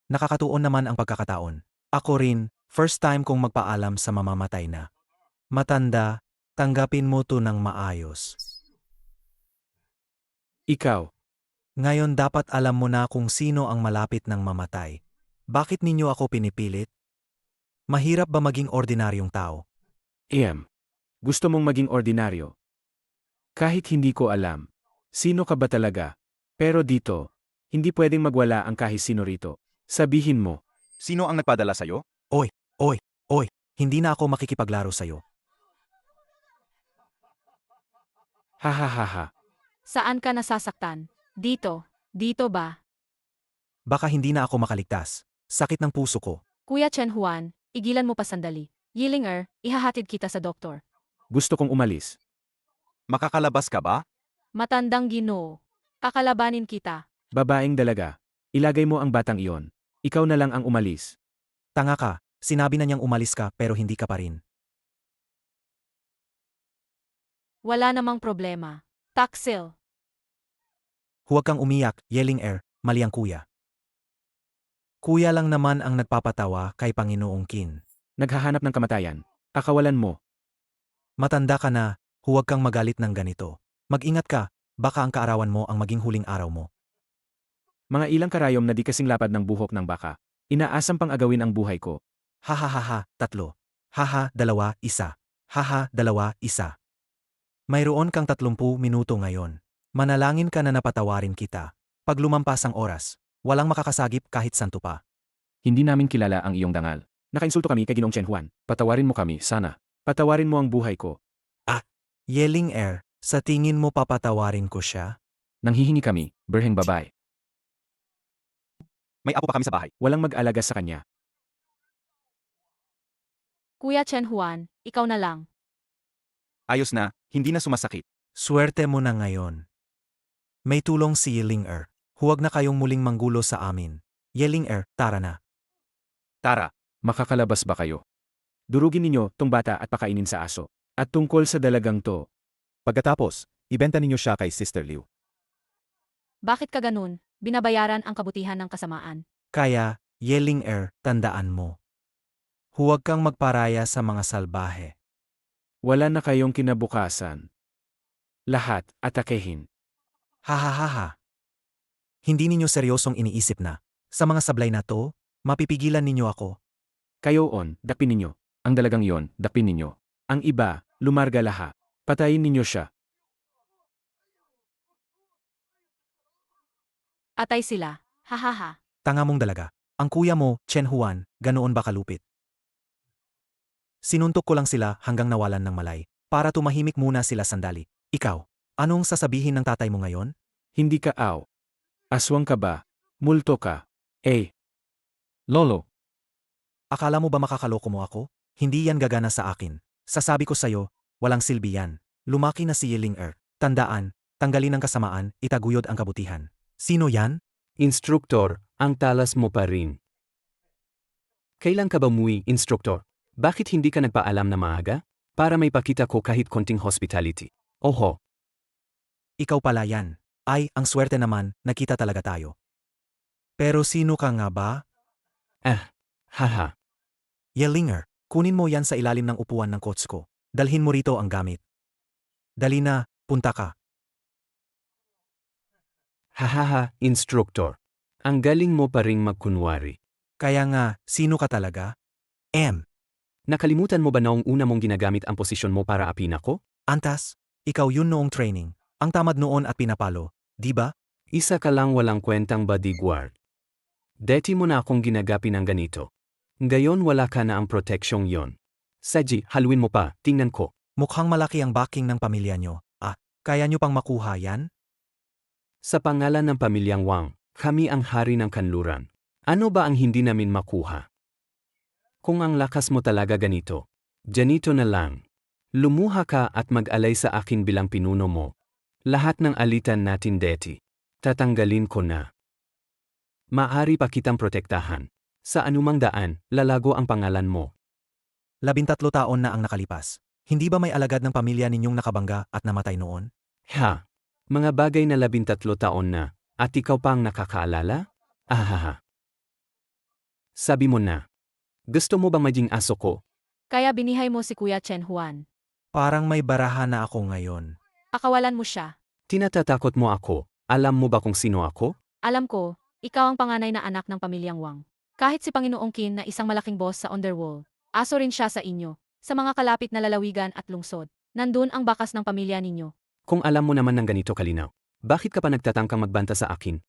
Nakakatuon naman ang pagkakataon. Ako rin, first time kong magpaalam sa mamamatay na. Matanda, tanggapin mo to ng maayos. Ikaw. Ngayon dapat alam mo na kung sino ang malapit ng mamatay. Bakit ninyo ako pinipilit? Mahirap ba maging ordinaryong tao? Gusto mong maging ordinaryo. Kahit hindi ko alam. Sino ka ba talaga? Pero dito, hindi pwedeng magwala ang kahit sino rito. Sabihin mo. Sino ang nagpadala sa'yo? Hindi na ako makikipaglaro sa'yo. Hahaha. Saan ka nasasaktan? Dito ba? Baka hindi na ako makaligtas. Sakit ng puso ko. Kuya Chen Huan, igilan mo pa sandali. Yilinger, ihahatid kita sa doktor. Gusto kong umalis. Makakalabas ka ba? Matandang Ginoo. Kakalabanin kita. Babaeng dalaga. Ilagay mo ang batang iyon. Ikaw na lang ang umalis. Tanga ka, sinabi na niyang umalis ka pero hindi ka pa rin. Wala namang problema. Taksil. Huwag kang umiyak, yelling air, mali ang kuya. Kuya lang naman ang nagpapatawa kay Panginoong Qin. Naghahanap ng kamatayan. Akawalan mo. Matanda ka na, huwag kang magalit ng ganito. Mag-ingat ka, baka ang kaarawan mo ang maging huling araw mo. Mga ilang karayom na di kasing lapad ng buhok ng baka. Inaasam pang agawin ang buhay ko. Hahaha, 3. Haha, 2, 1. Haha, 2, 1. Mayroon kang 30 minuto ngayon. Manalangin ka na napatawarin kita. Pag lumampas ang oras, walang makakasagip kahit santo pa. Hindi namin kilala ang iyong dangal. Nakainsulto kami kay Ginoong Chen Huan. Patawarin mo kami, sana. Patawarin mo ang buhay ko. Yelling air, sa tingin mo papatawarin ko siya? Nanghihingi kami, berheng babae. May apo pa kami sa bahay. Walang mag-alaga sa kanya. Kuya Chen Huan, ikaw na lang. Ayos na, hindi na sumasakit. Swerte mo na ngayon. May tulong si Yelling air. Huwag na kayong muling manggulo sa amin. Yelling air, tara na. Tara, Makakalabas ba kayo? Durugin ninyo tong bata at pakainin sa aso. At tungkol sa dalagang to, pagkatapos, ibenta ninyo siya kay Sister Liu. Bakit ka ganun? Binabayaran ang kabutihan ng kasamaan. Kaya, Yelling air, tandaan mo. Huwag kang magparaya sa mga salbahe. wala na kayong kinabukasan. Lahat, atakehin. Hahaha. Hindi ninyo seryosong iniisip na, sa mga sablay na to, mapipigilan ninyo ako. Kayo dakpin ninyo. Ang dalagang yon, dakpin ninyo. Ang iba, lumarga lahat. Patayin ninyo siya. Atay sila. Hahaha. Tanga mong dalaga. Ang kuya mo, Chen Huan, ganoon ba kalupit? Sinuntok ko lang sila hanggang nawalan ng malay, para tumahimik muna sila sandali. Ikaw, anong sasabihin ng tatay mo ngayon? Hindi ka aswang ka ba? Multo ka. Lolo, Akala mo ba makakaloko mo ako? Hindi yan gagana sa akin. Sasabi ko sa'yo, walang silbi yan. Lumaki na si Yiling Er. Tandaan, tanggalin ang kasamaan, itaguyod ang kabutihan. Sino yan? Instruktor, ang talas mo pa rin. Kailan ka ba umuwi, instruktor? Bakit hindi ka nagpaalam na maaga? Para may pakita ko kahit konting hospitality. Oho, Ikaw pala yan. Ay, ang swerte naman, nakita talaga tayo. Pero sino ka nga ba? haha. Yellinger, kunin mo yan sa ilalim ng upuan ng coach ko. Dalhin mo rito ang gamit. Dali na, punta ka. Hahaha, instructor. Ang galing mo pa ring magkunwari. Kaya nga, sino ka talaga? Nakalimutan mo ba noong una mong ginagamit ang posisyon mo para apin ako? Antas, ikaw yun noong training. Ang tamad noon at pinapalo, di ba? Isa ka lang walang kwentang bodyguard. Deti mo na akong ginagapi ng ganito. Ngayon wala ka na ang proteksyong yon. Saji, haluin mo pa, tingnan ko. Mukhang malaki ang backing ng pamilya nyo. Kaya nyo pang makuha yan? Sa pangalan ng pamilyang Wang, kami ang hari ng kanluran. Ano ba ang hindi namin makuha? Kung ang lakas mo talaga ganito, ganito na lang. Lumuha ka at mag-alay sa akin bilang pinuno mo. Lahat ng alitan natin deti. Tatanggalin ko na. Maari pa kitang protektahan. Sa anumang daan, lalago ang pangalan mo. 13 taon na ang nakalipas. Hindi ba may alagad ng pamilya ninyong nakabangga at namatay noon? Ha? Mga bagay na 13 taon na, at ikaw pang nakakaalala? Ahaha. Sabi mo na. Gusto mo bang maging aso ko? Kaya binihay mo si Kuya Chen Juan. Parang may baraha na ako ngayon. Akawalan mo siya. Tinatatakot mo ako. Alam mo ba kung sino ako? Alam ko, ikaw ang panganay na anak ng pamilyang Wang. Kahit si Panginoong Qin na isang malaking boss sa Underworld, aso rin siya sa inyo. Sa mga kalapit na lalawigan at lungsod, nandun ang bakas ng pamilya ninyo. Kung alam mo naman ng ganito kalinaw, bakit ka pa nagtatangkang magbanta sa akin?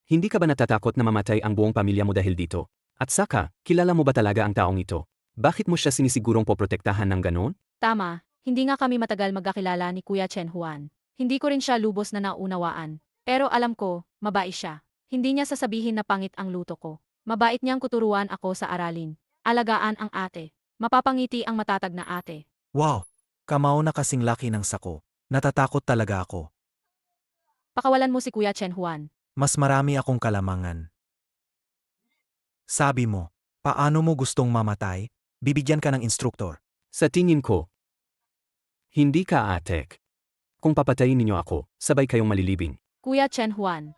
Hindi ka ba natatakot na mamatay ang buong pamilya mo dahil dito? At saka, kilala mo ba talaga ang taong ito? Bakit mo siya sinisigurong poprotektahan ng ganon? Tama, hindi nga kami matagal magkakilala ni Kuya Chen Juan. Hindi ko rin siya lubos na naunawaan. Pero alam ko, mabait siya. Hindi niya sasabihin na pangit ang luto ko. Mabait niyang kuturuan ako sa aralin. Alagaan ang ate. Mapapangiti ang matatag na ate. Wow! Kamao na kasing laki ng sako. Natatakot talaga ako. Pakawalan mo si Kuya Chen Juan. Mas marami akong kalamangan. Sabi mo, paano mo gustong mamatay? Bibigyan ka ng instruktor. Sa tingin ko, hindi ka atek. Kung papatayin ninyo ako, sabay kayong malilibing. Kuya Chen Juan.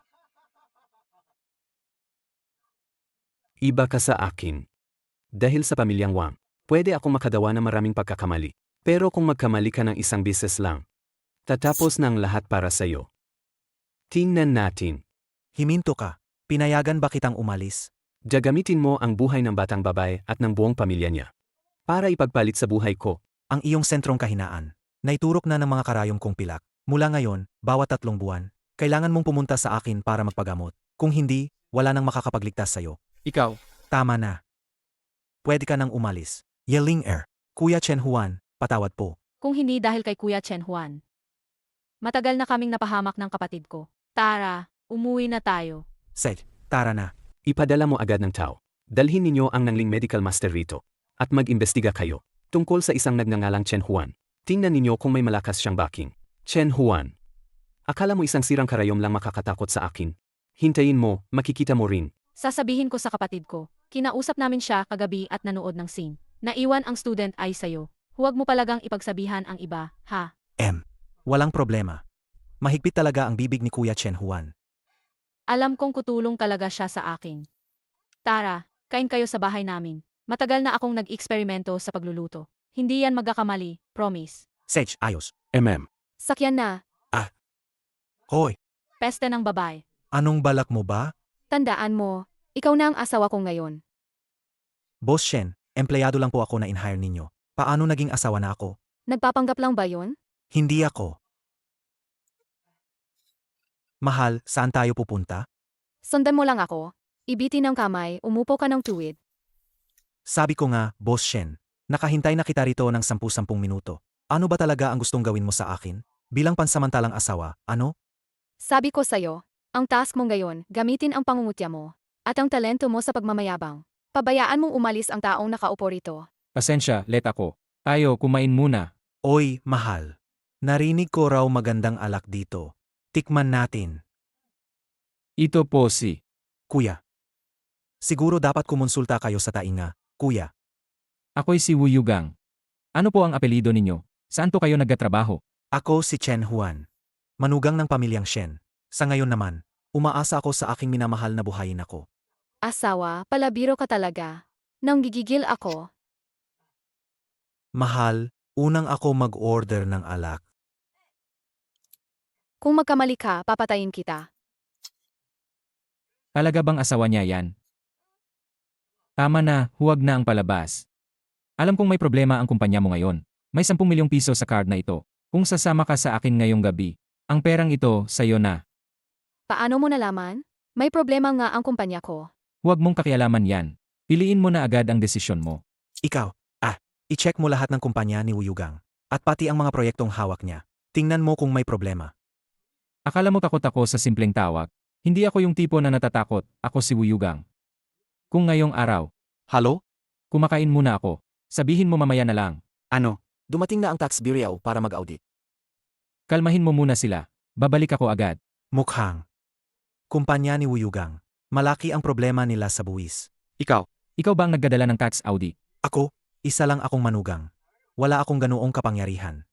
Iba ka sa akin. Dahil sa pamilyang Wang, pwede akong makagawa ng maraming pagkakamali. Pero kung magkamali ka ng isang beses lang, tatapos ng lahat para sa'yo. Tingnan natin. Himinto ka. Pinayagan ba kitang umalis? Gagamitin mo ang buhay ng batang babae at ng buong pamilya niya. Para ipagpalit sa buhay ko. Ang iyong sentrong kahinaan. Naiturok na ng mga karayom kong pilak. Mula ngayon, bawat 3 buwan, kailangan mong pumunta sa akin para magpagamot. Kung hindi, wala nang makakapagligtas sa'yo. Ikaw, Tama na. Pwede ka nang umalis. Yellinger, Kuya Chen Juan, patawad po. Kung hindi dahil kay Kuya Chen Juan. Matagal na kaming napahamak ng kapatid ko. Tara, umuwi na tayo. Seth, tara na. Ipadala mo agad ng tao. Dalhin ninyo ang nangling medical master rito. At mag-imbestiga kayo. Tungkol sa isang nagngangalang Chen Juan. Tingnan ninyo kung may malakas siyang backing. Chen Juan. Akala mo isang sirang karayom lang makakatakot sa akin. Hintayin mo, makikita mo rin. Sasabihin ko sa kapatid ko. Kinausap namin siya kagabi at nanood ng scene. Naiwan ang student ay sayo. Huwag mo palagang ipagsabihan ang iba, ha? Walang problema. Mahigpit talaga ang bibig ni Kuya Chen Juan. Alam kong kutulong talaga siya sa akin. Tara, kain kayo sa bahay namin. Matagal na akong nag-eksperimento sa pagluluto. Hindi yan magkakamali, promise. Seth, ayos. Sakyan na. Hoy, Peste ng babae. anong balak mo ba? Tandaan mo, ikaw na ang asawa ko ngayon. Boss Shen, empleyado lang po ako na in-hire ninyo. Paano naging asawa na ako? Nagpapanggap lang ba yon? Hindi ako. Mahal, saan tayo pupunta? Sundan mo lang ako. Ibitin ng kamay, umupo ka ng tuwid. Sabi ko nga, Boss Shen, nakahintay na kita rito ng 10-10 minuto. Ano ba talaga ang gustong gawin mo sa akin? Bilang pansamantalang asawa, ano? Sabi ko sa'yo, ang task mo ngayon, gamitin ang pangungutya mo. At ang talento mo sa pagmamayabang. Pabayaan mong umalis ang taong nakaupo rito. Pasensya, let ako. Tayo, kumain muna. Oy, mahal. Narinig ko raw magandang alak dito. Tikman natin. Ito po si. Kuya. Siguro dapat kumonsulta kayo sa tainga, kuya. Ako'y si Wu Yugang. Ano po ang apelido ninyo? Saan po kayo nagtatrabaho? Ako si Chen Juan. Manugang ng pamilyang Shen. Sa ngayon naman, umaasa ako sa aking minamahal na buhayin ako. Asawa, palabiro ka talaga. Nang gigigil ako. Mahal, unang ako mag-order ng alak. Kung magkamali ka, papatayin kita. Talaga bang asawa niya yan? Tama na, huwag na ang palabas. Alam kong may problema ang kumpanya mo ngayon. May 10 milyong piso sa card na ito. Kung sasama ka sa akin ngayong gabi, ang perang ito sa'yo na. Paano mo nalaman? May problema nga ang kumpanya ko. Huwag mong kakialaman yan. Piliin mo na agad ang desisyon mo. Ikaw, i-check mo lahat ng kumpanya ni Wuyugang. At pati ang mga proyektong hawak niya. Tingnan mo kung may problema. Akala mo takot ako sa simpleng tawag? Hindi ako yung tipo na natatakot, ako si Wuyugang. Kung ngayong araw, Halo? kumakain muna ako. Sabihin mo mamaya na lang. Ano? Dumating na ang tax bureau para mag-audit. Kalmahin mo muna sila. Babalik ako agad. Mukhang. Kumpanya ni Wuyugang. Malaki ang problema nila sa buwis. Ikaw? Ikaw ba ang nagdadala ng tax audit? Ako, isa lang akong manugang. Wala akong ganoong kapangyarihan.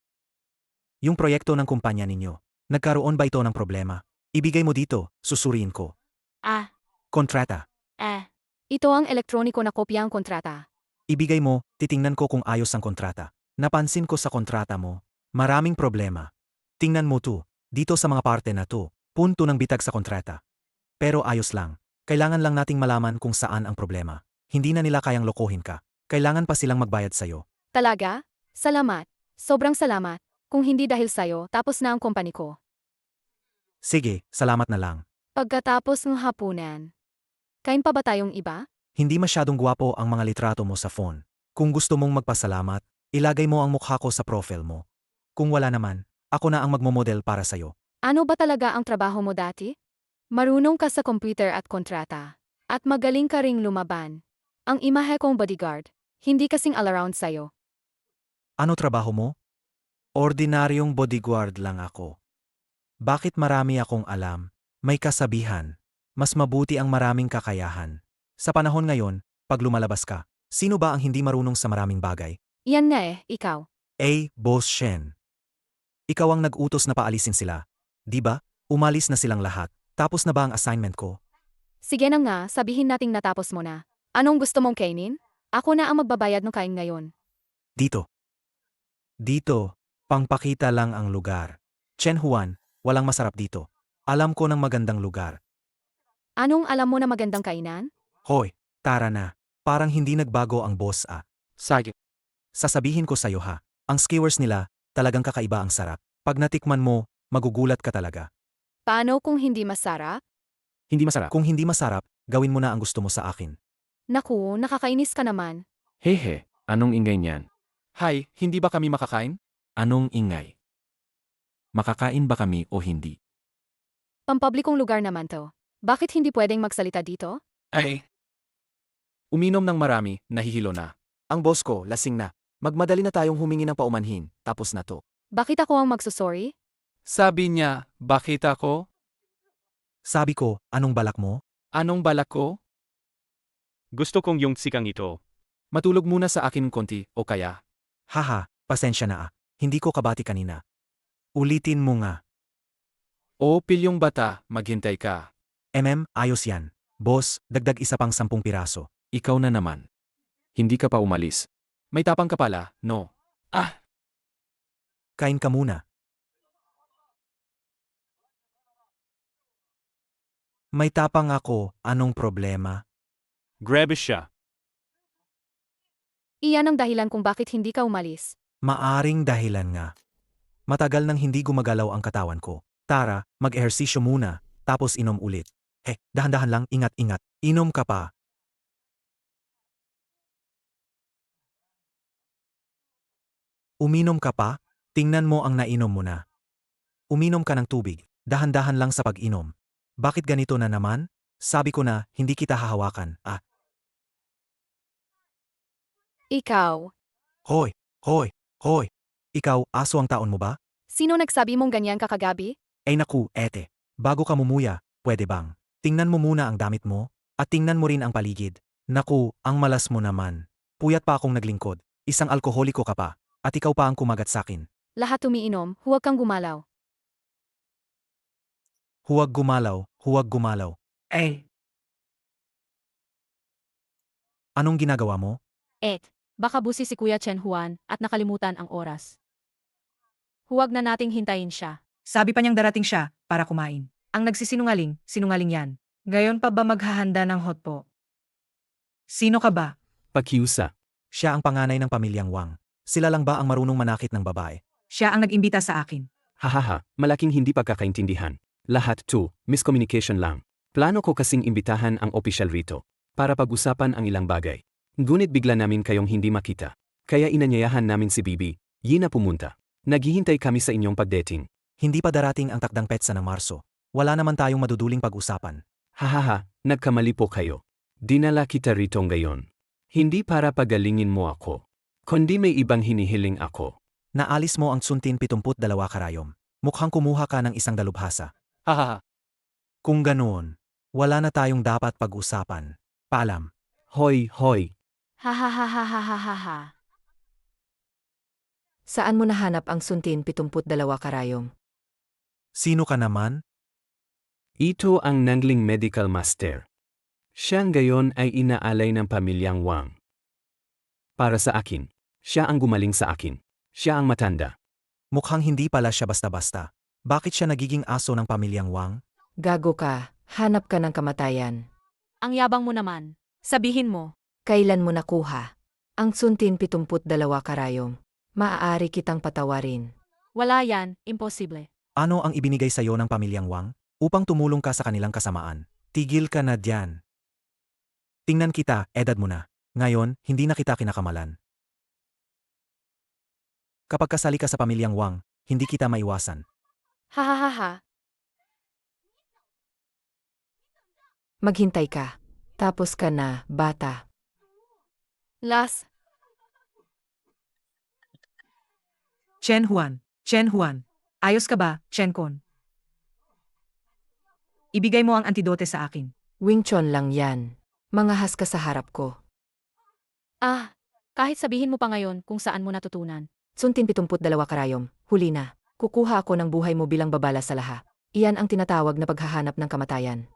Yung proyekto ng kumpanya ninyo, nagkaroon ba ito ng problema? Ibigay mo dito, susuriin ko. Ah, Kontrata. Ito ang elektroniko na kopya ng kontrata. Ibigay mo, titingnan ko kung ayos ang kontrata. Napansin ko sa kontrata mo, maraming problema. Tingnan mo to, dito sa mga parte na to, punto ng bitag sa kontrata. Pero ayos lang. Kailangan lang nating malaman kung saan ang problema. Hindi na nila kayang lokohin ka. Kailangan pa silang magbayad sa'yo. Talaga? Salamat. Sobrang salamat. Kung hindi dahil sa'yo, tapos na ang kompany ko. Sige, salamat na lang. Pagkatapos ng hapunan. Kain pa ba tayong iba? Hindi masyadong gwapo ang mga litrato mo sa phone. Kung gusto mong magpasalamat, ilagay mo ang mukha ko sa profile mo. Kung wala naman, ako na ang magmomodel para sa'yo. Ano ba talaga ang trabaho mo dati? Marunong ka sa computer at kontrata. At magaling ka ring lumaban. Ang imahe kong bodyguard. Hindi kasing all-around sa'yo. Ano trabaho mo? Ordinaryong bodyguard lang ako. Bakit marami akong alam? May kasabihan. Mas mabuti ang maraming kakayahan. Sa panahon ngayon, pag lumalabas ka, sino ba ang hindi marunong sa maraming bagay? Yan nga ikaw. Boss Shen. Ikaw ang nag-utos na paalisin sila. Di ba? Umalis na silang lahat. Tapos na ba ang assignment ko? Sige na nga, sabihin nating natapos mo na. Anong gusto mong kainin? Ako na ang magbabayad ng kain ngayon. Dito. Dito, pangpakita lang ang lugar. Chen Huan, walang masarap dito. Alam ko ng magandang lugar. Anong alam mo na magandang kainan? Hoy, tara na. Parang hindi nagbago ang boss Sige. Sasabihin ko sa'yo ha, ang skewers nila, talagang kakaiba ang sarap. Pag natikman mo, magugulat ka talaga. Paano kung hindi masarap? Hindi masarap. Kung hindi masarap, gawin mo na ang gusto mo sa akin. Naku, nakakainis ka naman. Hehe, anong ingay niyan? Hay, hindi ba kami makakain? Anong ingay? Makakain ba kami o hindi? Pampublikong lugar naman to. Bakit hindi pwedeng magsalita dito? Ay. Uminom ng marami, nahihilo na. Ang boss ko, lasing na. Magmadali na tayong humingi ng paumanhin, tapos na to. Bakit ako ang magsusorry? Sabi niya, bakit ako? Sabi ko, anong balak mo? Anong balak ko? Gusto kong yung sikang ito. Matulog muna sa akin konti, o kaya? Haha, pasensya na Hindi ko kabati kanina. Ulitin mo nga. O pilyong bata, maghintay ka. Ayos yan. Boss, dagdag isa pang 10 piraso. Ikaw na naman. Hindi ka pa umalis. May tapang ka pala, no? Kain ka muna. May tapang ako, anong problema? Grabe siya. Iyan ang dahilan kung bakit hindi ka umalis. Maaring dahilan nga. Matagal nang hindi gumagalaw ang katawan ko. Tara, mag-ehersisyo muna, tapos inom ulit. Dahan-dahan lang, ingat-ingat. Inom ka pa. Uminom ka pa? Tingnan mo ang nainom mo na. Uminom ka ng tubig. Dahan-dahan lang sa pag-inom. Bakit ganito na naman? Sabi ko na, hindi kita hahawakan. Ikaw. Hoy, hoy, hoy. Ikaw, aso ang taon mo ba? Sino nagsabi mong ganyan kakagabi? Naku, ete. Bago ka mumuya, pwede bang? Tingnan mo muna ang damit mo, at tingnan mo rin ang paligid. Naku, ang malas mo naman. Puyat pa akong naglingkod. Isang alkoholiko ka pa. At ikaw pa ang kumagat sakin. Lahat umiinom, huwag kang gumalaw. Huwag gumalaw, huwag gumalaw. Anong ginagawa mo? Baka busi si Kuya Chen Juan at nakalimutan ang oras. Huwag na nating hintayin siya. Sabi pa niyang darating siya para kumain. Ang nagsisinungaling, sinungaling yan. Ngayon pa ba maghahanda ng hotpo? Sino ka ba? Pakiusa. Siya ang panganay ng pamilyang Wang. Sila lang ba ang marunong manakit ng babae? Siya ang nag-imbita sa akin. Hahaha, malaking hindi pagkakaintindihan. Lahat to, miscommunication lang. Plano ko kasing imbitahan ang opisyal rito para pag-usapan ang ilang bagay. Ngunit bigla namin kayong hindi makita. Kaya inanyayahan namin si Bibi, Yi na pumunta. Naghihintay kami sa inyong pagdating. Hindi pa darating ang takdang petsa ng Marso. Wala naman tayong maduduling pag-usapan. Hahaha, nagkamali po kayo. Dinala kita rito ngayon. Hindi para pagalingin mo ako, kundi may ibang hinihiling ako. Naalis mo ang Tsuntin 72 karayom. Mukhang kumuha ka ng isang dalubhasa. Hahaha. Kung ganoon, wala na tayong dapat pag-usapan. Paalam. Hoy, hoy. Ha. Saan mo nahanap ang Suntin 72 karayom? Sino ka naman? Ito ang Nangling Medical Master. Siya ngayon ay inaalay ng pamilyang Wang. Para sa akin, siya ang gumaling sa akin. Siya ang matanda. Mukhang hindi pala siya basta-basta. Bakit siya nagiging aso ng pamilyang Wang? Gago ka, hanap ka ng kamatayan. Ang yabang mo naman. Sabihin mo. Kailan mo nakuha? Ang Suntin 72 karayom. Maaari kitang patawarin. Wala yan, imposible. Ano ang ibinigay sa'yo ng pamilyang Wang? Upang tumulong ka sa kanilang kasamaan. Tigil ka na diyan. Tingnan kita, edad mo na. Ngayon, hindi na kita kinakamalan. Kapag kasali ka sa pamilyang Wang, hindi kita maiwasan. Ha. Maghintay ka. Tapos ka na, bata. Las, Chen Juan. Ayos ka ba, Chen Kon? Ibigay mo ang antidote sa akin. Wing Chun lang yan. Mangahas ka sa harap ko. kahit sabihin mo pa ngayon kung saan mo natutunan. Suntin 72 karayom, huli na. Kukuha ako ng buhay mo bilang babala sa lahat. Iyan ang tinatawag na paghahanap ng kamatayan.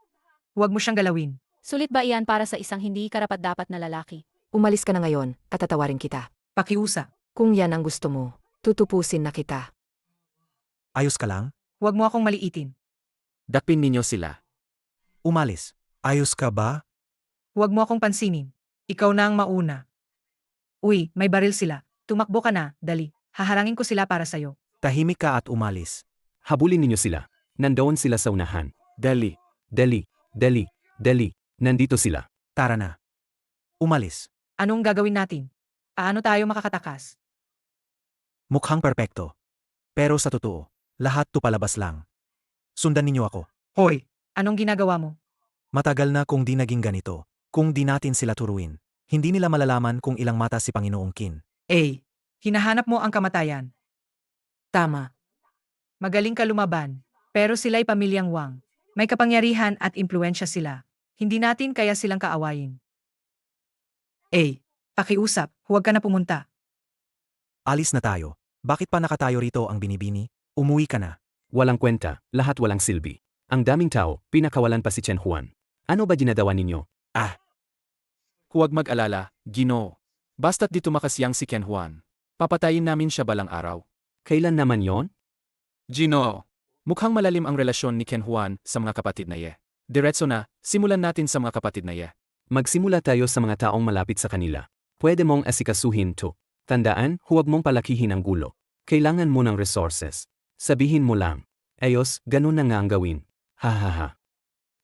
Huwag mo siyang galawin. Sulit ba iyan para sa isang hindi karapat-dapat na lalaki? Umalis ka na ngayon at tatawarin kita. Pakiusa. Kung yan ang gusto mo, tutupusin na kita. Ayos ka lang? Huwag mo akong maliitin. Dakpin ninyo sila. Umalis. Ayos ka ba? Huwag mo akong pansinin. Ikaw na ang mauna. Uy, may baril sila. Tumakbo ka na, dali. Haharangin ko sila para sa'yo. Tahimik ka at umalis. Habulin ninyo sila. Nandoon sila sa unahan. Dali. Dali. Nandito sila. Tara na. Umalis. Anong gagawin natin? Paano tayo makakatakas? Mukhang perpekto. Pero sa totoo, lahat to palabas lang. Sundan ninyo ako. Hoy, anong ginagawa mo? Matagal na kung di naging ganito. Kung di natin sila turuin, hindi nila malalaman kung ilang mata si Panginoong Qin. Hinahanap mo ang kamatayan. Tama. Magaling ka lumaban, pero sila'y pamilyang Wang. May kapangyarihan at impluensya sila. Hindi natin kaya silang kaawayin. Pakiusap, huwag ka na pumunta. Alis na tayo. Bakit pa nakatayo rito ang binibini? Umuwi ka na. Walang kwenta, lahat walang silbi. Ang daming tao, pinakawalan pa si Chen Juan. Ano ba ginagawa ninyo? Huwag mag-alala, Ginoo. Basta't di tumakas yang si Ken Juan. Papatayin namin siya balang araw. Kailan naman yon? Ginoo. Mukhang malalim ang relasyon ni Ken Juan sa mga kapatid na Ye. Diretso na, simulan natin sa mga kapatid na Ye. Magsimula tayo sa mga taong malapit sa kanila. Pwede mong asikasuhin to. Tandaan, huwag mong palakihin ang gulo. Kailangan mo ng resources. Sabihin mo lang. Ayos, ganun na nga ang gawin. Hahaha.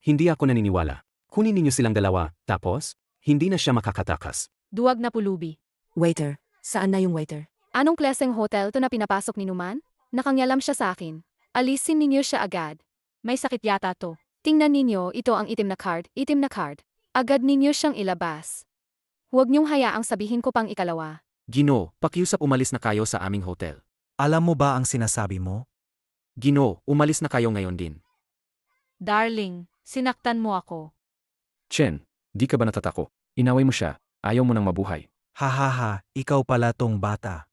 Hindi ako naniniwala. Kunin ninyo silang dalawa, tapos, hindi na siya makakatakas. Duwag na pulubi. Waiter, saan na yung waiter? Anong klaseng hotel to na pinapasok ni Numan? Nakangyalam siya sa akin. Alisin ninyo siya agad. May sakit yata to. Tingnan ninyo, ito ang itim na card. Agad ninyo siyang ilabas. Huwag niyong hayaang sabihin ko pang ikalawa. Ginoo, pakiusap umalis na kayo sa aming hotel. Alam mo ba ang sinasabi mo? Ginoo, umalis na kayo ngayon din. Darling, sinaktan mo ako. Chen, di ka ba natatako? Inaway mo siya, ayaw mo nang mabuhay. Hahaha, ikaw pala tong bata.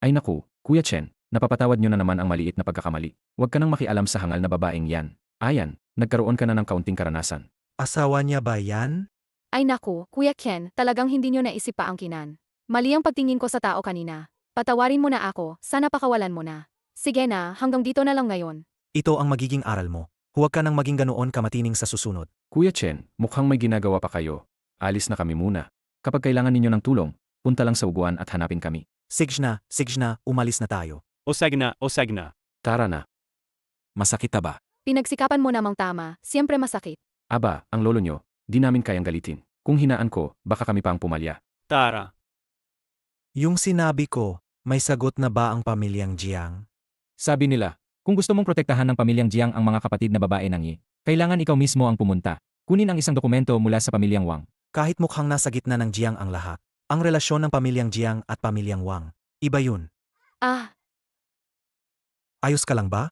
Ay naku, Kuya Chen, napapatawad niyo na naman ang maliit na pagkakamali. Huwag ka nang makialam sa hangal na babaeng yan. Ayan, nagkaroon ka na ng kaunting karanasan. Asawa niya ba yan? Ay naku, Kuya Ken, talagang hindi niyo naisip pa ang kinan. Mali ang pagtingin ko sa tao kanina. Patawarin mo na ako, sana pakawalan mo na. Sige na, hanggang dito na lang ngayon. Ito ang magiging aral mo. Huwag ka nang maging ganoon kamatining sa susunod. Kuya Chen, mukhang may ginagawa pa kayo. Alis na kami muna. Kapag kailangan ninyo ng tulong, punta lang sa uguan at hanapin kami. Sige na, umalis na tayo. O sag na. Tara na. Masakit ta ba? Pinagsikapan mo namang tama, siyempre masakit. Aba, ang lolo nyo, di namin kayang galitin. Kung hinaan ko, baka kami pa ang pumalya. Tara. Yung sinabi ko, may sagot na ba ang pamilyang Jiang? Sabi nila, kung gusto mong protektahan ng pamilyang Jiang ang mga kapatid na babae ng Yi, kailangan ikaw mismo ang pumunta. Kunin ang isang dokumento mula sa pamilyang Wang. Kahit mukhang nasa gitna ng Jiang ang lahat, ang relasyon ng pamilyang Jiang at pamilyang Wang, iba yun. Ah, Ayos ka lang ba?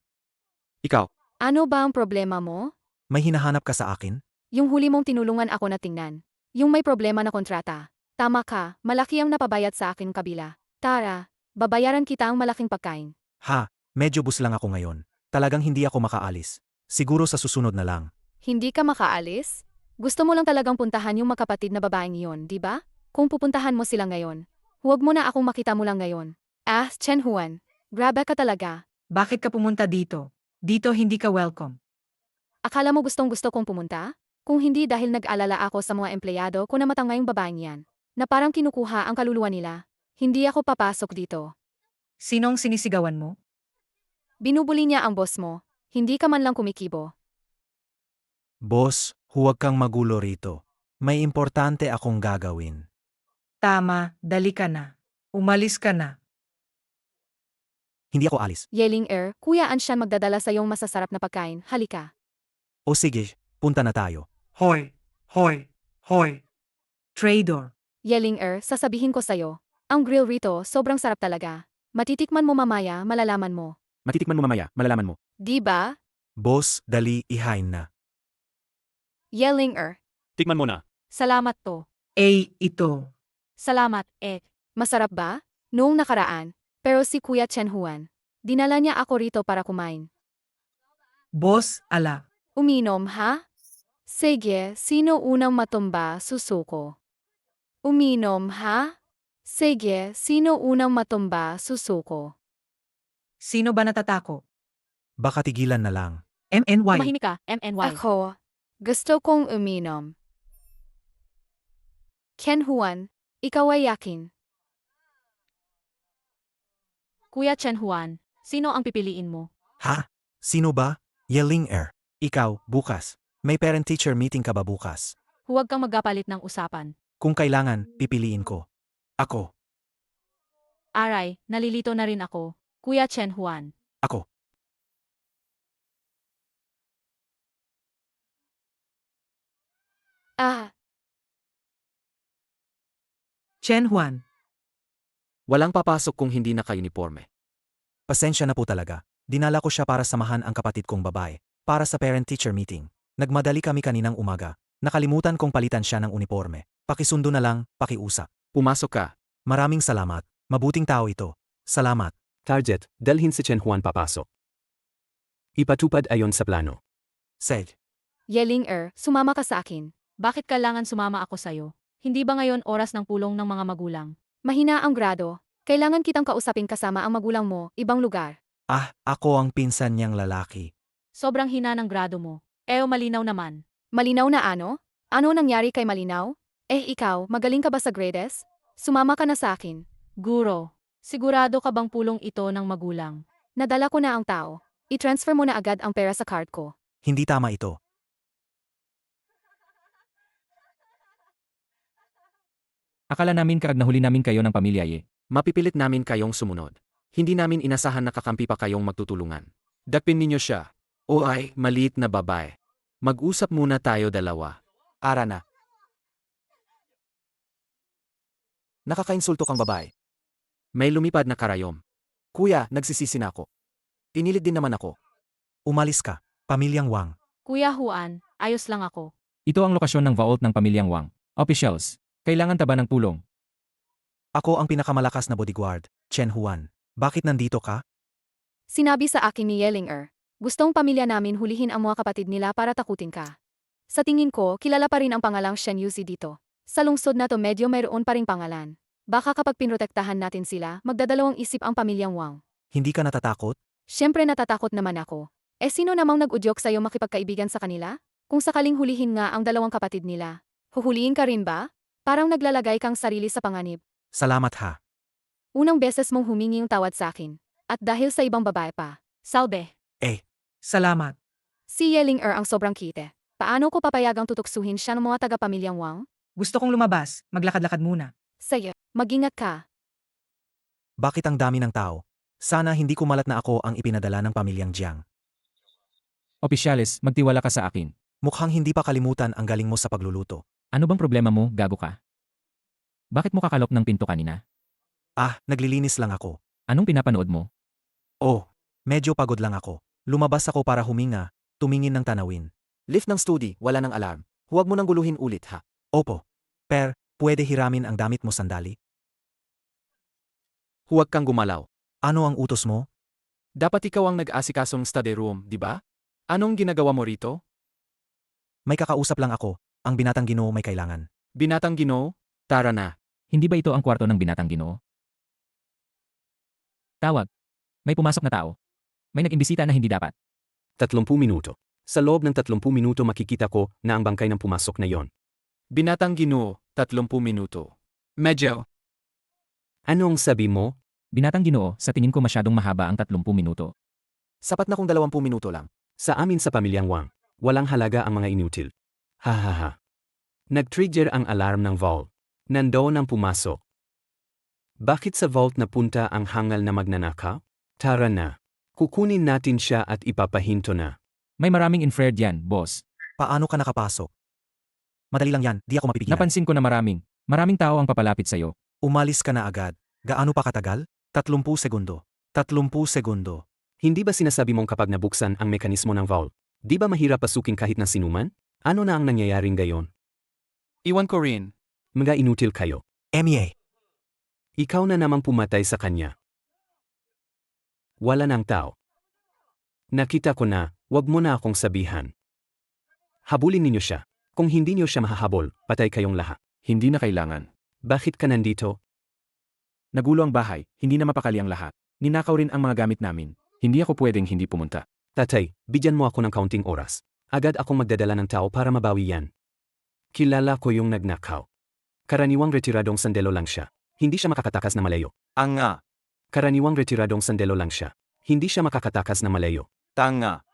Ikaw, ano ba ang problema mo? May hinahanap ka sa akin? Yung huli mong tinulungan ako na tingnan. Yung may problema na kontrata. Tama ka, malaki ang napabayad sa akin kabila. Tara, babayaran kita ang malaking pagkain. Ha, medyo bus lang ako ngayon. Talagang hindi ako makaalis. Siguro sa susunod na lang. Hindi ka makaalis? Gusto mo lang talagang puntahan yung makapatid na babaeng iyon, di ba? Kung pupuntahan mo sila ngayon, huwag mo na akong makita mo lang ngayon. Ah, Chen Huan, grabe ka talaga. Bakit ka pumunta dito? Dito hindi ka welcome. Akala mo gustong-gusto kong pumunta? Kung hindi dahil nag-alala ako sa mga empleyado ko na matangayong babaeng yan, na parang kinukuha ang kaluluwa nila, hindi ako papasok dito. Sinong sinisigawan mo? Binubuli niya ang boss mo, hindi ka man lang kumikibo. Boss, huwag kang magulo rito. May importante akong gagawin. Tama, dali ka na. Umalis ka na. Hindi ako alis. Yeling Kuya Anshan magdadala sa iyong masasarap na pagkain, halika. O sige, punta na tayo. Hoy! Traidor! Yeling sasabihin ko sa'yo, ang grill rito sobrang sarap talaga. Matitikman mo mamaya, malalaman mo. Matitikman mo mamaya, malalaman mo. Di ba? Boss, dali, ihain na. Yeling Tikman mo na. Salamat to. Ito. Salamat, masarap ba? Noong nakaraan, pero si Kuya Chen Huan, dinala niya ako rito para kumain. Boss, ala. Uminom, ha? Sige, sino unang matumba, susuko. Uminom, ha? Sige, sino unang matumba, susuko. Sino ba natatako? Baka tigilan na lang. MNY. Tumahimik ka, MNY. Ako, gusto kong uminom. Ken Huan, ikaw ay yakin. Kuya Chen Huan, sino ang pipiliin mo? Ha? Sino ba? Yeling Ikaw, bukas. May parent-teacher meeting ka ba bukas? Huwag kang magkapalit ng usapan. Kung kailangan, pipiliin ko. Ako. Aray, nalilito na rin ako. Kuya Chen Huan. Ako. Ah, Chen Huan. walang papasok kung hindi naka-uniforme. Pasensya na po talaga. Dinala ko siya para samahan ang kapatid kong babae. Para sa parent-teacher meeting. Nagmadali kami kaninang umaga. Nakalimutan kong palitan siya ng uniforme. Pakisundo na lang, pakiusap. Pumasok ka. Maraming salamat. Mabuting tao ito. Salamat. Target, dalhin si Chen Juan papasok. Ipatupad ayon sa plano. Seg. Yeling sumama ka sa akin. Bakit kailangan sumama ako sa'yo? Hindi ba ngayon oras ng pulong ng mga magulang? Mahina ang grado. Kailangan kitang kausapin kasama ang magulang mo, ibang lugar. Ah, ako ang pinsan niyang lalaki. Sobrang hina ng grado mo. Malinaw naman. Malinaw na ano? Ano nangyari kay Malinaw? Ikaw, magaling ka ba sa grades? Sumama ka na sa akin. Guro, sigurado ka bang pulong ito ng magulang? Nadala ko na ang tao. I-transfer mo na agad ang pera sa card ko. Hindi tama ito. Akala namin kaag nahuli namin kayo ng pamilya Ye. Mapipilit namin kayong sumunod. Hindi namin inasahan na kakampi pa kayong magtutulungan. Dakpin ninyo siya. O ay, maliit na babae. Mag-usap muna tayo dalawa. Ara na. Nakakainsulto kang babae. May lumipad na karayom. Kuya, nagsisisi na ako. Inilid din naman ako. Umalis ka. Pamilyang Wang. Kuya Huan, ayos lang ako. Ito ang lokasyon ng vault ng pamilyang Wang. Officials, kailangan ta ba ng tulong? Ako ang pinakamalakas na bodyguard, Chen Huan. Bakit nandito ka? Sinabi sa akin ni Yeling gustong pamilya namin hulihin ang mga kapatid nila para takutin ka. Sa tingin ko, kilala pa rin ang pangalang Shen Yuzi dito. Sa lungsod na to medyo mayroon pa ring pangalan. Baka kapag pinrotektahan natin sila, magdadalawang isip ang pamilyang Wang. Hindi ka natatakot? Siyempre natatakot naman ako. Sino namang nag-udyok sa'yo makipagkaibigan sa kanila? Kung sakaling hulihin nga ang dalawang kapatid nila, huhulihin ka rin ba? Parang naglalagay kang sarili sa panganib. Salamat ha. Unang beses mong humingi ng tawad sa akin. At dahil sa ibang babae pa. Salbe. Salamat. Si Yeling ang sobrang kite. Paano ko papayagang tutuksuhin siya ng mga taga-pamilyang Wang? Gusto kong lumabas, maglakad-lakad muna. Sige, mag-ingat ka. Bakit ang dami ng tao? Sana hindi kumalat na ako ang ipinadala ng pamilyang Jiang. Opisyalis, magtiwala ka sa akin. Mukhang hindi pa kalimutan ang galing mo sa pagluluto. Ano bang problema mo, gago ka? Bakit mo kakalok ng pinto kanina? Ah, naglilinis lang ako. Anong pinapanood mo? Oh, medyo pagod lang ako. Lumabas ako para huminga, tumingin ng tanawin. Lift ng study, wala ng alarm. Huwag mo nang guluhin ulit ha. Opo. Pwede hiramin ang damit mo sandali? Huwag kang gumalaw. Ano ang utos mo? Dapat ikaw ang nag-asikasong study room, di ba? Anong ginagawa mo rito? May kakausap lang ako. Ang binatang Ginoo may kailangan. Binatang Ginoo? Tara na. Hindi ba ito ang kwarto ng binatang Ginoo? Tawag. May pumasok na tao. May nag-imbisita na hindi dapat. 30 minuto. Sa loob ng 30 minuto makikita ko na ang bangkay ng pumasok na yon. Binatang Ginoo, 30 minuto. Medyo. Anong sabi mo? Binatang Ginoo, sa tingin ko masyadong mahaba ang 30 minuto. Sapat na kung 20 minuto lang. Sa amin sa pamilyang Wang, walang halaga ang mga inutil. Ha ha ha. Nag-trigger ang alarm ng vault. Nandoon ang pumasok. Bakit sa vault napunta ang hangal na magnanakaw? Tara na. Kukunin natin siya at ipapahinto na. May maraming infrared yan, boss. Paano ka nakapasok? Madali lang yan, di ako mapipigilan. Napansin ko na maraming tao ang papalapit sa'yo. Umalis ka na agad. Gaano pa katagal? 30 segundo. 30 segundo. Hindi ba sinasabi mong kapag nabuksan ang mekanismo ng vault, di ba mahirap pasukin kahit na sinuman? Ano na ang nangyayaring gayon? Iwan ko rin. Mga inutil kayo. MEA. Ikaw na namang pumatay sa kanya. Wala ng tao. Nakita ko na, wag mo na akong sabihan. Habulin ninyo siya. Kung hindi niyo siya mahahabol, patay kayong lahat. Hindi na kailangan. Bakit ka nandito? Nagulo ang bahay, hindi na mapakali ang lahat. Ninakaw rin ang mga gamit namin. Hindi ako pwedeng hindi pumunta. Tatay, bigyan mo ako ng kaunting oras. Agad akong magdadala ng tao para mabawi yan. Kilala ko yung nagnakaw. Karaniwang retiradong sandelo lang siya. Hindi siya makakatakas na malayo. Anga. Karaniwang retiradong sandelo lang siya. Hindi siya makakatakas na malayo. Tanga.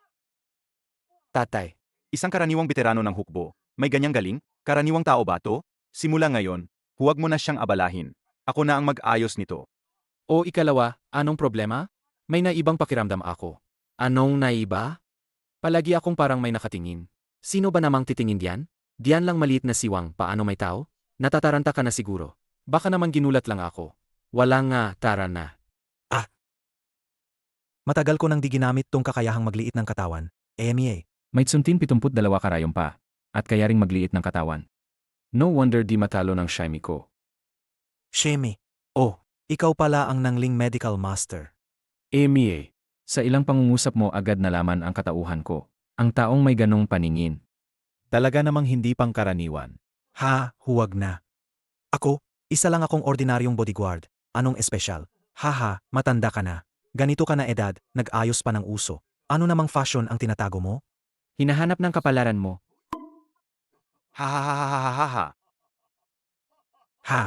Tatay. Isang karaniwang veterano ng hukbo. May ganyang galing? Karaniwang tao ba to? Simula ngayon, huwag mo na siyang abalahin. Ako na ang mag-ayos nito. O ikalawa, anong problema? May naibang pakiramdam ako. Anong naiba? Palagi akong parang may nakatingin. Sino ba namang titingin diyan? Diyan lang maliit na siwang, paano may tao? Natataranta ka na siguro. Baka naman ginulat lang ako. Wala nga, tara na. Matagal ko nang di ginamit tong kakayahang magliit ng katawan. MEA. May tsuntin 72 karayom pa. At kaya ring magliit ng katawan. No wonder di matalo ng Shimi ko. Shemi. Oh, ikaw pala ang nangling medical master. MEA. Sa ilang pangungusap mo agad nalaman ang katauhan ko. Ang taong may ganong paningin. Talaga namang hindi pangkaraniwan. Ha, huwag na. Ako, isa lang akong ordinaryong bodyguard. Anong espesyal? Haha, matanda ka na. Ganito ka na edad, nag-ayos pa ng uso. Ano namang fashion ang tinatago mo? Hinahanap ng kapalaran mo. Ha ha ha ha ha ha ha. Ha?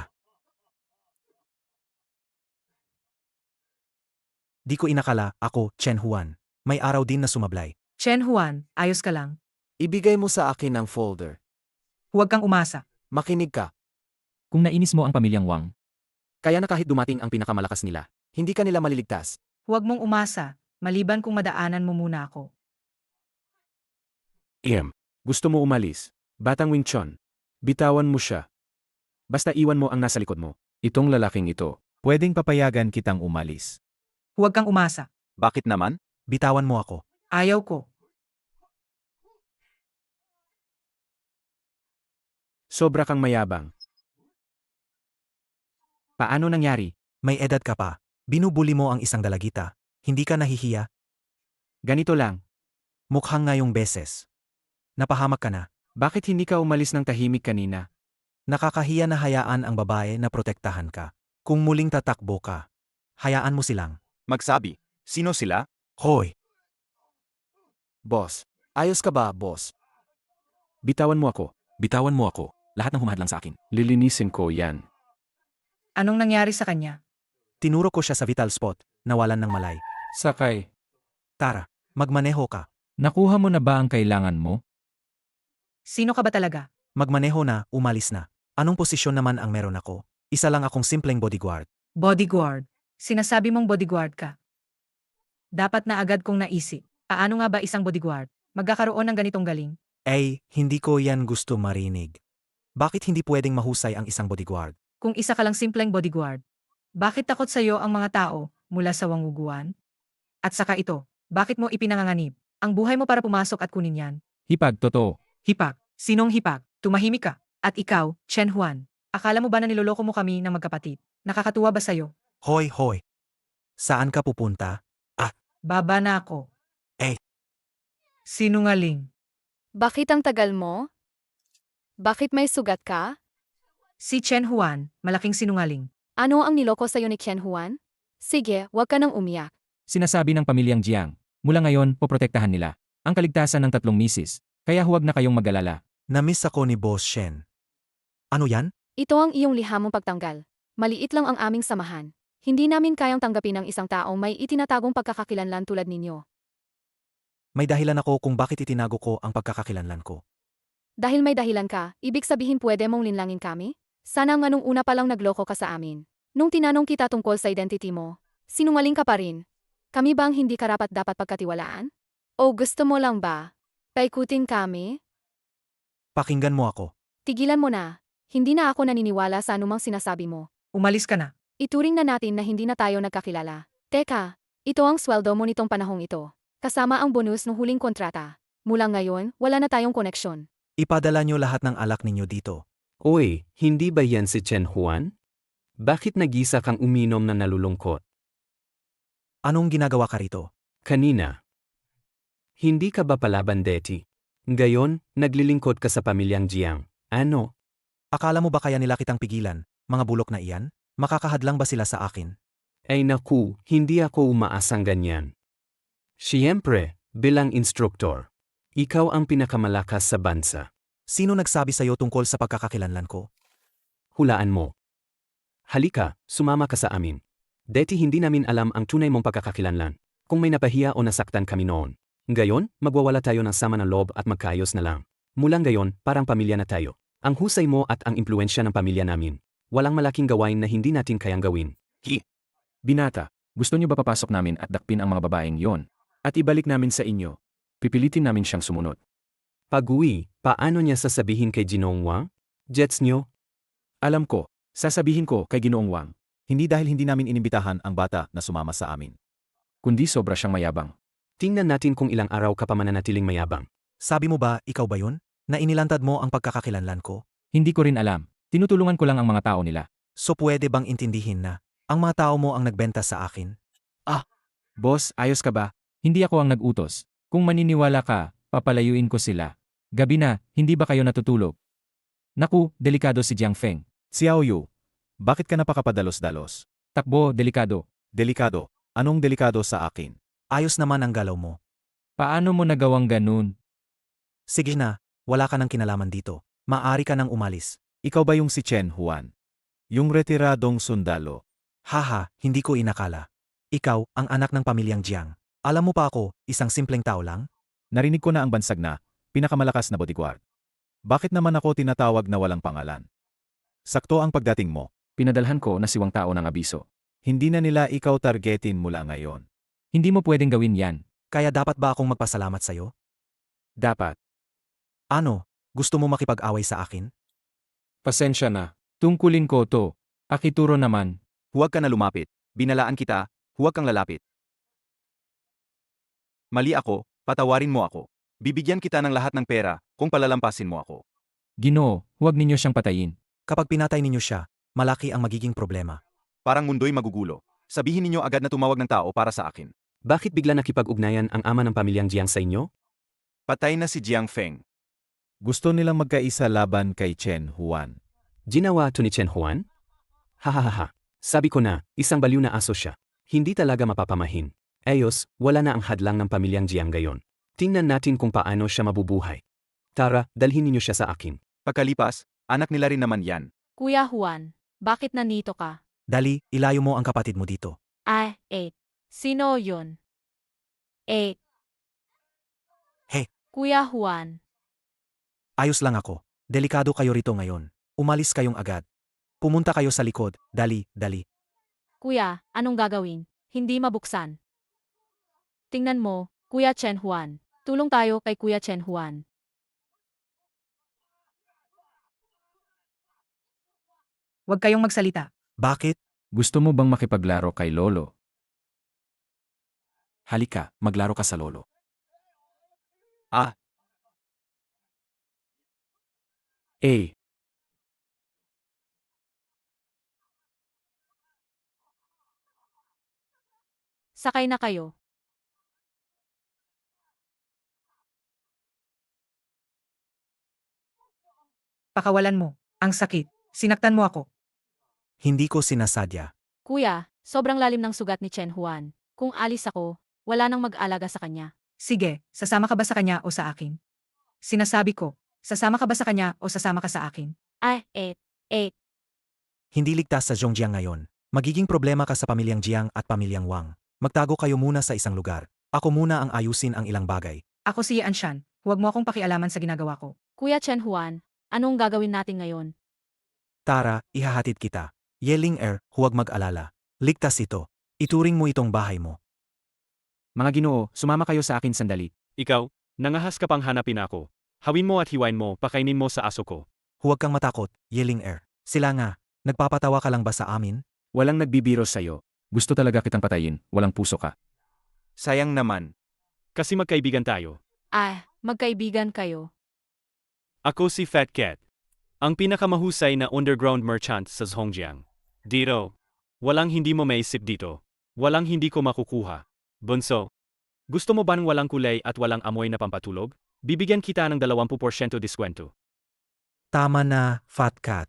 Di ko inakala, ako, Chen Huan. May araw din na sumablay. Chen Juan, ayos ka lang. Ibigay mo sa akin ang folder. Huwag kang umasa. Makinig ka. Kung nainis mo ang pamilyang Wang, Kaya na kahit dumating ang pinakamalakas nila, hindi ka nila maliligtas. Huwag mong umasa, maliban kung madaanan mo muna ako. Gusto mo umalis? Batang Wing Chun. Bitawan mo siya. Basta iwan mo ang nasa likod mo. Itong lalaking ito. Pwedeng papayagan kitang umalis. Huwag kang umasa. Bakit naman? Bitawan mo ako. Ayaw ko. Sobra kang mayabang. paano nangyari? May edad ka pa. Binubuli mo ang isang dalagita. Hindi ka nahihiya? Ganito lang. Mukhang ngayong beses. Napahamak ka na. Bakit hindi ka umalis ng tahimik kanina? Nakakahiya na hayaan ang babae na protektahan ka. Kung muling tatakbo ka, hayaan mo silang. Magsabi, sino sila? Hoy, Boss, ayos ka ba, boss? Bitawan mo ako. Bitawan mo ako. Lahat ng humahadlang sa akin. Lilinisin ko yan. Anong nangyari sa kanya? tinuro ko siya sa vital spot, nawalan ng malay. Sakay. Tara, magmaneho ka. Nakuha mo na ba ang kailangan mo? Sino ka ba talaga? Magmaneho na, umalis na. Anong posisyon naman ang meron ako? Isa lang akong simpleng bodyguard. Bodyguard. Sinasabi mong bodyguard ka. Dapat na agad kong naisip. Paano nga ba isang bodyguard? Magkakaroon ng ganitong galing? Hindi ko yan gusto marinig. Bakit hindi pwedeng mahusay ang isang bodyguard? Kung isa ka lang simpleng bodyguard, bakit takot sa'yo ang mga tao mula sa wanguguan? At saka ito, bakit mo ipinanganganib ang buhay mo para pumasok at kunin yan? Hipag, totoo. Hipak. Sinong hipak? Tumahimik ka. At ikaw, Chen Juan, akala mo ba na niloloko mo kami ng magkapatid? Nakakatuwa ba sa'yo? Hoy, hoy. Saan ka pupunta? Baba na ako. Sinungaling. Bakit ang tagal mo? Bakit may sugat ka? Si Chen Juan, malaking sinungaling. Ano ang niloko sa'yo ni Chen Juan? Sige, huwag ka nang umiyak. Sinasabi ng pamilyang Jiang, mula ngayon, poprotektahan nila ang kaligtasan ng 3 misis. Kaya huwag na kayong mag-alala. Namiss ako ni Boss Shen. Ano yan? Ito ang iyong lihamong pagtanggal. Maliit lang ang aming samahan. Hindi namin kayang tanggapin ang isang taong may itinatagong pagkakakilanlan tulad ninyo. May dahilan ako kung bakit itinago ko ang pagkakakilanlan ko. Dahil may dahilan ka, ibig sabihin pwede mong linlangin kami? Sana nga nung una pa lang nagloko ka sa amin. Nung tinanong kita tungkol sa identity mo, sinungaling ka pa rin. Kami bang hindi karapat dapat pagkatiwalaan? O gusto mo lang ba? Paikutin kami? Pakinggan mo ako. Tigilan mo na. Hindi na ako naniniwala sa anumang sinasabi mo. Umalis ka na. Ituring na natin na hindi na tayo nagkakilala. Teka, ito ang sweldo mo nitong panahong ito. Kasama ang bonus ng huling kontrata. Mula ngayon, wala na tayong koneksyon. Ipadala nyo lahat ng alak ninyo dito. Oy, hindi ba yan si Chen Juan? Bakit nag-isa kang uminom na nalulungkot? Anong ginagawa ka rito? Kanina. Hindi ka ba pala bandeti? Ngayon, naglilingkod ka sa pamilyang Jiang. Ano? Akala mo ba kaya nila kitang pigilan, mga bulok na iyan? Makakahadlang ba sila sa akin? Ay naku, hindi ako umaasang ganyan. Siyempre, bilang instruktor, ikaw ang pinakamalakas sa bansa. Sino nagsabi sa'yo tungkol sa pagkakakilanlan ko? Hulaan mo. Halika, sumama ka sa amin. Deti hindi namin alam ang tunay mong pagkakakilanlan. Kung may napahiya o nasaktan kami noon. Ngayon, magwawala tayo ng sama ng loob at magkaayos na lang. Mula ngayon, parang pamilya na tayo. Ang husay mo at ang impluensya ng pamilya namin. Walang malaking gawain na hindi natin kayang gawin. Binata, gusto niyo ba papasok namin at dakpin ang mga babaeng yon? At ibalik namin sa inyo. Pipilitin namin siyang sumunod. Pag-uwi, paano niya sasabihin kay Ginoong Wang? Jets niyo? Alam ko, sasabihin ko kay Ginoong Wang, Hindi dahil hindi namin inimbitahan ang bata na sumama sa amin. kundi sobra siyang mayabang. Tingnan natin kung ilang araw ka pa mananatiling mayabang. Sabi mo ba, ikaw ba yun? Na inilantad mo ang pagkakakilanlan ko? Hindi ko rin alam. Tinutulungan ko lang ang mga tao nila. So pwede bang intindihin na, ang mga tao mo ang nagbenta sa akin? Boss, ayos ka ba? Hindi ako ang nag-utos. Kung maniniwala ka, papalayuin ko sila. Gabi na, hindi ba kayo natutulog? Naku, delikado si Jiang Feng. Xiao Yu, bakit ka napakapadalos-dalos? Takbo, delikado. Delikado. Anong delikado sa akin? Ayos naman ang galaw mo. Paano mo nagawang ganun? Sige na, wala ka ng kinalaman dito. Maari ka nang umalis. Ikaw ba yung si Chen Juan? Yung retiradong sundalo? Haha, hindi ko inakala. Ikaw, ang anak ng pamilyang Jiang. Alam mo pa ako, isang simpleng tao lang? Narinig ko na ang bansag na, pinakamalakas na bodyguard. Bakit naman ako tinatawag na walang pangalan? Sakto ang pagdating mo. Pinadalhan ko na siwang tao ng abiso. Hindi na nila ikaw targetin mula ngayon. Hindi mo pwedeng gawin yan. Kaya dapat ba akong magpasalamat sa'yo? Dapat. Ano, gusto mo makipag-away sa akin? Pasensya na. Tungkulin ko to. Akituro naman. Huwag ka na lumapit. Binalaan kita, huwag kang lalapit. Mali ako, patawarin mo ako. Bibigyan kita ng lahat ng pera kung palalampasin mo ako. Ginoo, huwag ninyo siyang patayin. Kapag pinatay ninyo siya, malaki ang magiging problema. Parang mundo'y magugulo. Sabihin ninyo agad na tumawag ng tao para sa akin. Bakit bigla nakipag-ugnayan ang ama ng pamilyang Jiang sa inyo? Patay na si Jiang Feng. Gusto nilang magkaisa laban kay Chen Juan. Ginawa to ni Chen Juan? Hahaha. Sabi ko na, isang baliw na aso siya. Hindi talaga mapapamahin. Ayos, wala na ang hadlang ng pamilyang Jiang gayon. Tingnan natin kung paano siya mabubuhay. Tara, dalhin ninyo siya sa akin. Pagkalipas, anak nila rin naman yan. Kuya Juan, bakit nandito ka? Dali, ilayo mo ang kapatid mo dito. Ah, 8. Sino yun? 8. Hey. Kuya Juan, Ayos lang ako. Delikado kayo rito ngayon. Umalis kayong agad. Pumunta kayo sa likod. Dali, dali. kuya, anong gagawin? Hindi mabuksan. Tingnan mo, Kuya Chen Juan. Tulong tayo kay Kuya Chen Juan. Huwag kayong magsalita. Bakit? Gusto mo bang makipaglaro kay Lolo? Halika, maglaro ka sa lolo. Eh, Sakay na kayo. Pakawalan mo. Ang sakit. Sinaktan mo ako. Hindi ko sinasadya. Kuya, sobrang lalim ng sugat ni Chen Juan. Kung alis ako, wala nang mag-alaga sa kanya. Sige, sasama ka ba sa kanya o sa akin? Sinasabi ko, sasama ka ba sa kanya o sasama ka sa akin? Ah, 8. Hindi ligtas sa Zhongjiang ngayon. Magiging problema ka sa pamilyang Jiang at pamilyang Wang. Magtago kayo muna sa isang lugar. Ako muna ang ayusin ang ilang bagay. Ako si Anshan. Huwag mo akong pakialaman sa ginagawa ko. Kuya Chen Juan, anong gagawin natin ngayon? Tara, ihahatid kita. Yeling huwag mag-alala. Ligtas ito. Ituring mo itong bahay mo. Mga Ginoo, sumama kayo sa akin sandali. Ikaw, nangahas ka pang hanapin ako. Hawin mo at hiwain mo, pakainin mo sa aso ko. Huwag kang matakot, Yeling Sila nga, nagpapatawa ka lang ba sa amin? walang nagbibiro sa'yo. Gusto talaga kitang patayin, walang puso ka. Sayang naman. Kasi magkaibigan tayo. Ah, magkaibigan kayo. Ako si Fat Cat. Ang pinakamahusay na underground merchant sa Zhongjiang. Dito. Walang hindi mo maisip dito. Walang hindi ko makukuha. Bunso. Gusto mo ba ng walang kulay at walang amoy na pampatulog? Bibigyan kita ng 20% diskwento. Tama na, Fat Cat.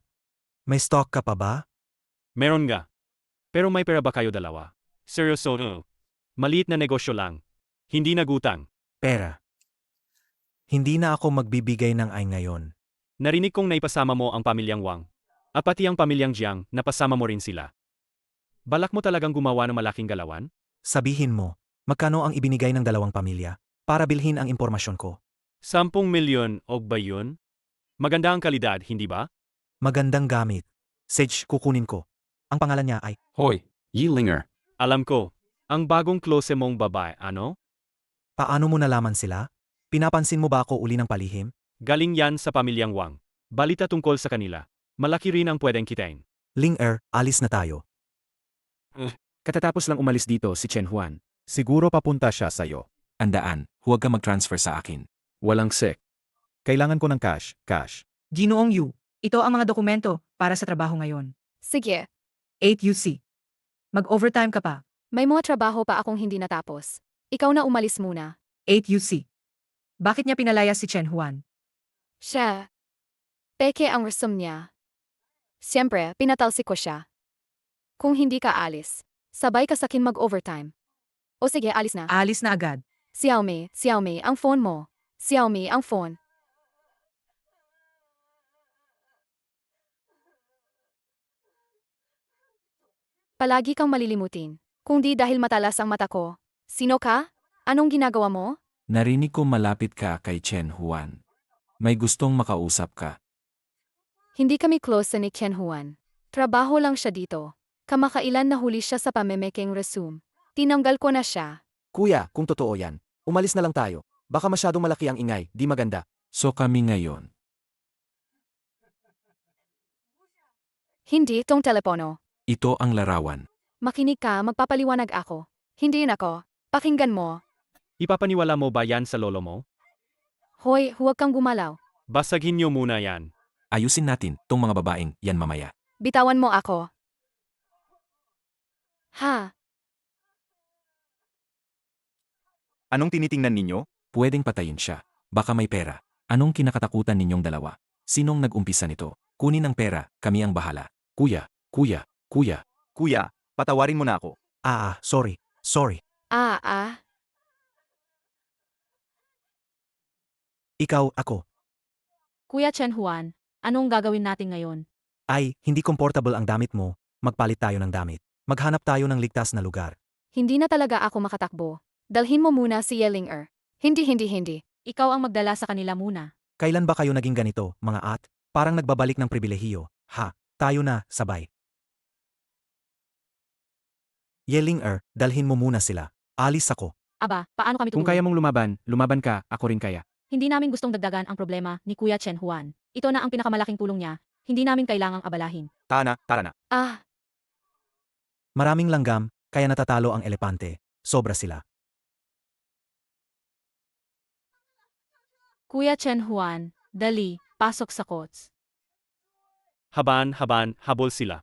May stock ka pa ba? Meron nga. Pero may pera ba kayo dalawa? Seryoso? Maliit na negosyo lang. Hindi nagutang. Pera. Hindi na ako magbibigay ng ay ngayon. Narinig kong naipasama mo ang pamilyang Wang. At pati ang pamilyang Jiang, napasama mo rin sila. Balak mo talagang gumawa ng malaking galawan? Sabihin mo, magkano ang ibinigay ng dalawang pamilya para bilhin ang impormasyon ko? 10 milyon o ba yun? Maganda ang kalidad, hindi ba? Magandang gamit. Sage, kukunin ko. Ang pangalan niya ay, Hoy, Yilinger. Alam ko. Ang bagong klose mong babae, ano? paano mo nalaman sila? Pinapansin mo ba ako uli ng palihim? Galing yan sa pamilyang Wang. Balita tungkol sa kanila. Malaki rin ang pwedeng kitain. Ling alis na tayo. Katatapos lang umalis dito si Chen Juan. Siguro papunta siya sa'yo. Andaan, huwag ka mag-transfer sa akin. Walang sek. Kailangan ko ng cash. Ginoong Yu, ito ang mga dokumento para sa trabaho ngayon. Sige, 8UC. Mag-overtime ka pa. may mga trabaho pa akong hindi natapos. Ikaw na umalis muna. 8UC. Bakit niya pinalaya si Chen Juan? Siya. Peke ang resume niya. Siyempre, pinatalsik ko siya. Kung hindi ka alis, sabay ka sakin mag-overtime. O sige, alis na. Alis na agad. Xiaomi, ang phone mo. Xiaomi, ang phone. Palagi kang malilimutin. Kung di dahil matalas ang mata ko. Sino ka? Anong ginagawa mo? Narinig ko malapit ka kay Chen Juan. May gustong makausap ka. Hindi kami close ni Chen Juan. Trabaho lang siya dito. Kamakailan nahuli siya sa pamemekeng resume. Tinanggal ko na siya. Kuya, kung totoo yan, umalis na lang tayo. Baka masyadong malaki ang ingay, di maganda. So kami ngayon. Hindi itong telepono. Ito ang larawan. Makinig ka, magpapaliwanag ako. Hindi yun ako. Pakinggan mo. Ipapaniwala mo ba yan sa lolo mo? Hoy, huwag kang gumalaw. Basaghin niyo muna yan. Ayusin natin tong mga babaeng yan mamaya. Bitawan mo ako. Ha? Anong tinitingnan ninyo? Pwedeng patayin siya. Baka may pera. Anong kinakatakutan ninyong dalawa? Sinong nag-umpisa nito? Kunin ang pera, kami ang bahala. Kuya, kuya, kuya. Kuya, patawarin mo na ako. Sorry. Ah. Ikaw, ako. Kuya Chen Juan, anong gagawin natin ngayon? Ay, hindi comfortable ang damit mo. Magpalit tayo ng damit. Maghanap tayo ng ligtas na lugar. Hindi na talaga ako makatakbo. Dalhin mo muna si Yellinger. Hindi. Ikaw ang magdala sa kanila muna. Kailan ba kayo naging ganito, mga at? Parang nagbabalik ng pribilehiyo. Tayo na, sabay. Yellinger, dalhin mo muna sila. Alis ako. Aba, paano kami Kung tutulong? kaya mong lumaban ka, ako rin kaya. Hindi namin gustong dagdagan ang problema ni Kuya Chen Juan. Ito na ang pinakamalaking tulong niya. Hindi namin kailangang abalahin. Tara na. Ah, Maraming langgam, kaya natatalo ang elepante. Sobra sila. Kuya Chen Juan, dali, pasok sa coach. Haban, habol sila.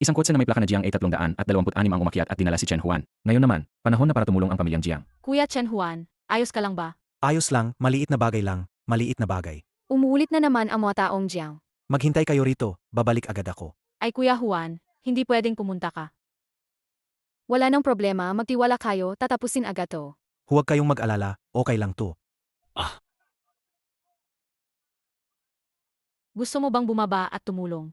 Isang kotse na may plaka na Jiang A326 ang umakyat at dinala si Chen Juan. Ngayon naman, panahon na para tumulong ang pamilyang Jiang. Kuya Chen Juan, ayos ka lang ba? Ayos lang, maliit na bagay lang. Maliit na bagay. umuulit na naman ang mga taong Jiang. Maghintay kayo rito, babalik agad ako. Ay Kuya Juan, hindi pwedeng pumunta ka. Wala nang problema, magtiwala kayo, tatapusin agad to. Huwag kayong mag-alala, okay lang to. Gusto mo bang bumaba at tumulong?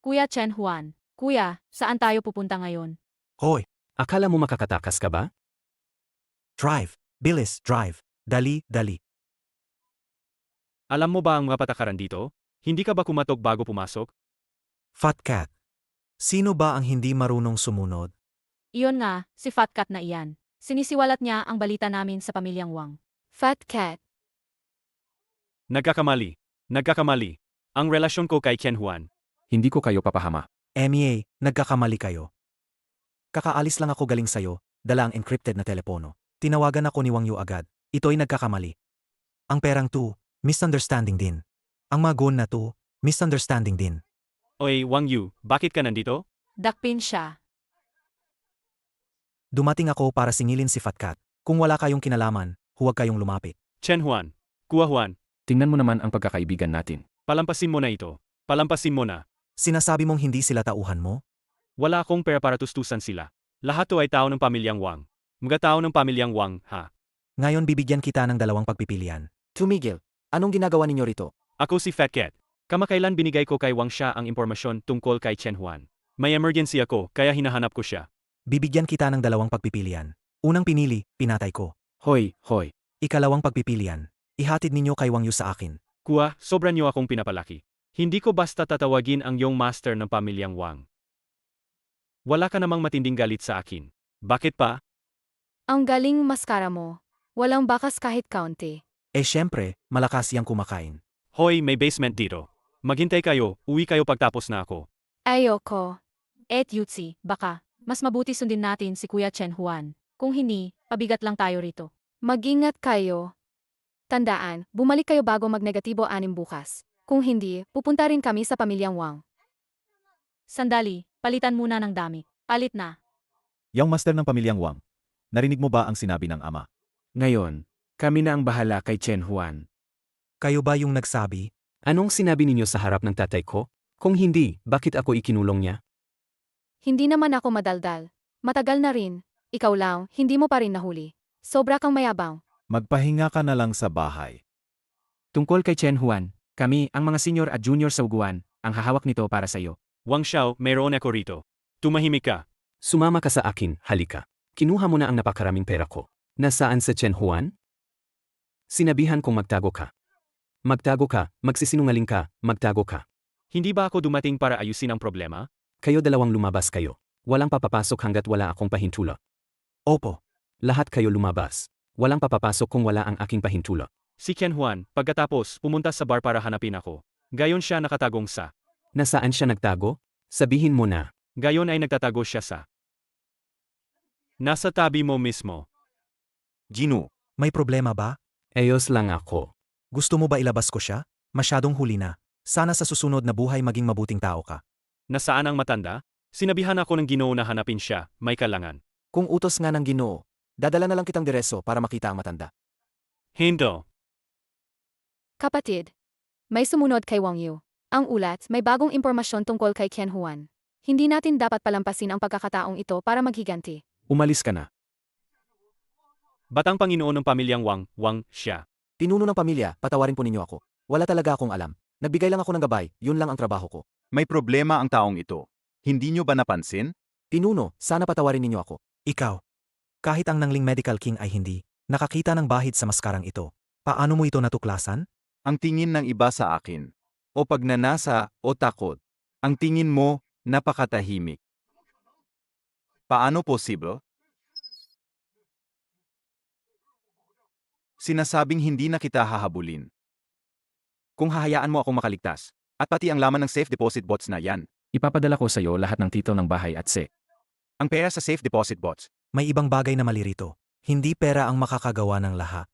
Kuya Chen Juan, Kuya, saan tayo pupunta ngayon? Hoy, Akala mo makakatakas ka ba? drive. Bilis, drive. Dali. Alam mo ba ang mga patakaran dito? Hindi ka ba kumatok bago pumasok? Fat cat. Sino ba ang hindi marunong sumunod? Iyon nga, si Fat Cat na iyan. Sinisiwalat niya ang balita namin sa pamilyang Wang. Fat Cat. Nagkakamali. Ang relasyon ko kay Chen Juan. Hindi ko kayo papahama. MEA, nagkakamali kayo. Kakaalis lang ako galing sayo, dala ang encrypted na telepono. Tinawagan ako ni Wang Yu agad. Ito'y nagkakamali. Ang perang to, misunderstanding din. Ang mga goon na to, misunderstanding din. Oy, Wang Yu, bakit ka nandito? Dakpin siya. Dumating ako para singilin si Fat Cat. Kung wala kayong kinalaman, huwag kayong lumapit. Chen Juan. Kuya Juan. Tingnan mo naman ang pagkakaibigan natin. Palampasin mo na ito. Palampasin mo na. Sinasabi mong hindi sila tauhan mo? Wala akong pera para tustusan sila. Lahat to ay tao ng pamilyang Wang. Mga tao ng pamilyang Wang, ha? Ngayon bibigyan kita ng dalawang pagpipilian. Tumigil. Anong ginagawa ninyo rito? Ako si Fat Cat. Kamakailan binigay ko kay Wang Xia ang impormasyon tungkol kay Chen Juan. May emergency ako, kaya hinahanap ko siya. Bibigyan kita ng dalawang pagpipilian. Unang pinili, pinatay ko. Hoy. Ikalawang pagpipilian. Ihatid ninyo kay Wang Yu sa akin. Kuya, sobra niyo akong pinapalaki. Hindi ko basta tatawagin ang iyong master ng pamilyang Wang. Wala ka namang matinding galit sa akin. Bakit pa? Ang galing maskara mo. Walang bakas kahit kaunti. Syempre, malakas yang kumakain. Hoy, may basement dito. Maghintay kayo, uwi kayo pagtapos na ako. Ayoko. Yutzi, baka, mas mabuti sundin natin si Kuya Chen Juan. Kung hindi, pabigat lang tayo rito. Mag-ingat kayo. Tandaan, bumalik kayo bago mag-negatibo 6 bukas. Kung hindi, pupunta rin kami sa pamilyang Wang. Sandali, palitan muna ng damit. Palit na. Yang master ng pamilyang Wang. Narinig mo ba ang sinabi ng ama? Ngayon, kami na ang bahala kay Chen Juan. Kayo ba yung nagsabi? Anong sinabi ninyo sa harap ng tatay ko? Kung hindi, bakit ako ikinulong niya? Hindi naman ako madaldal. Matagal na rin. Ikaw lang, hindi mo pa rin nahuli. Sobra kang mayabang. Magpahinga ka na lang sa bahay. Tungkol kay Chen Juan, kami, ang mga senior at junior sa uguan, ang hahawak nito para sa iyo. Wang Xiao, mayroon ako rito. Tumahimik ka. Sumama ka sa akin, halika. Kinuha mo na ang napakaraming pera ko. Nasaan sa Chen Juan? Sinabihan kong magtago ka. Magtago ka, magsisinungaling ka, magtago ka. Hindi ba ako dumating para ayusin ang problema? Kayo dalawang lumabas kayo. Walang papapasok hanggat wala akong pahintula. Opo. Lahat kayo lumabas. Walang papapasok kung wala ang aking pahintula. Si Chen Juan, pagkatapos, pumunta sa bar para hanapin ako. Gayon siya nakatagong sa. Nasaan siya nagtago? Sabihin mo na. Gayon ay nagtatago siya sa. Nasa tabi mo mismo. Gino, May problema ba? Ayos lang ako. Gusto mo ba ilabas ko siya? Masyadong huli na. Sana sa susunod na buhay maging mabuting tao ka. Nasaan ang matanda? Sinabihan ako ng Ginoo na hanapin siya, may kalangan. Kung utos nga ng Ginoo, dadala na lang kitang diretso para makita ang matanda. Hindo. Kapatid, may sumunod kay Wang Yu. Ang ulat, may bagong impormasyon tungkol kay Qian Huan. Hindi natin dapat palampasin ang pagkakataong ito para maghiganti. Umalis ka na. Batang Panginoon ng pamilyang Wang siya. Pinuno ng pamilya, patawarin po ninyo ako. Wala talaga akong alam. Nagbigay lang ako ng gabay, yun lang ang trabaho ko. May problema ang taong ito. Hindi nyo ba napansin? Pinuno, sana patawarin ninyo ako. Ikaw. Kahit ang nangling medical king ay hindi, nakakita ng bahid sa maskarang ito. Paano mo ito natuklasan? Ang tingin ng iba sa akin, o pagnanasa o takot. Ang tingin mo, napakatahimik. Paano posible? Sinasabing hindi na kita hahabulin. Kung hahayaan mo akong makaligtas, at pati ang laman ng safe deposit bots na yan, Ipapadala ko sa iyo lahat ng title ng bahay at ang pera sa safe deposit bots. May ibang bagay na mali rito. Hindi pera ang makakagawa ng lahat.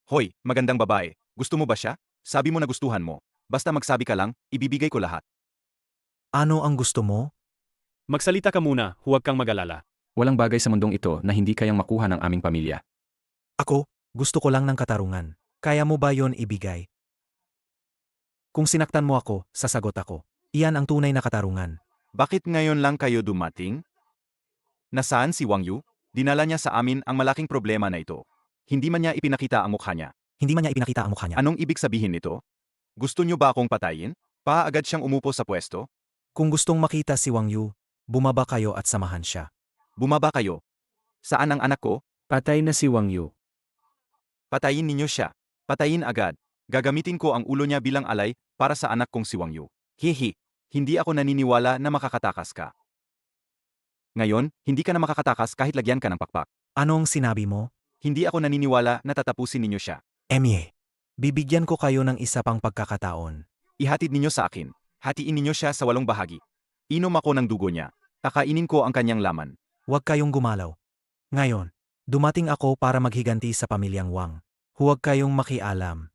Hoy, magandang babae, gusto mo ba siya? Sabi mo na gustuhan mo. Basta magsabi ka lang, ibibigay ko lahat. Ano ang gusto mo? Magsalita ka muna, huwag kang mag-alala. Walang bagay sa mundong ito na hindi kayang makuha ng aming pamilya. Ako, gusto ko lang ng katarungan. Kaya mo ba yon ibigay? Kung sinaktan mo ako, sasagot ako. Iyan ang tunay na katarungan. Bakit ngayon lang kayo dumating? Nasaan si Wang Yu? Dinala niya sa amin ang malaking problema na ito. Hindi man niya ipinakita ang mukha niya. Hindi man niya ipinakita ang mukha niya. Anong ibig sabihin nito? Gusto niyo ba akong patayin? Paagad siyang umupo sa pwesto? Kung gustong makita si Wang Yu, bumaba kayo at samahan siya. Bumaba kayo. Saan ang anak ko? Patay na si Wang Yu. Patayin ninyo siya. Patayin agad. Gagamitin ko ang ulo niya bilang alay para sa anak kong si Wang Yu. Hihi, hindi ako naniniwala na makakatakas ka. Ngayon, hindi ka na makakatakas kahit lagyan ka ng pakpak. Anong sinabi mo? Hindi ako naniniwala na tatapusin ninyo siya. Emye, bibigyan ko kayo ng isa pang pagkakataon. Ihatid ninyo sa akin. Hatiin ninyo siya sa 8 bahagi. Inom ako ng dugo niya. Kakainin ko ang kanyang laman. Huwag kayong gumalaw. Ngayon, dumating ako para maghiganti sa pamilyang Wang. Huwag kayong makialam.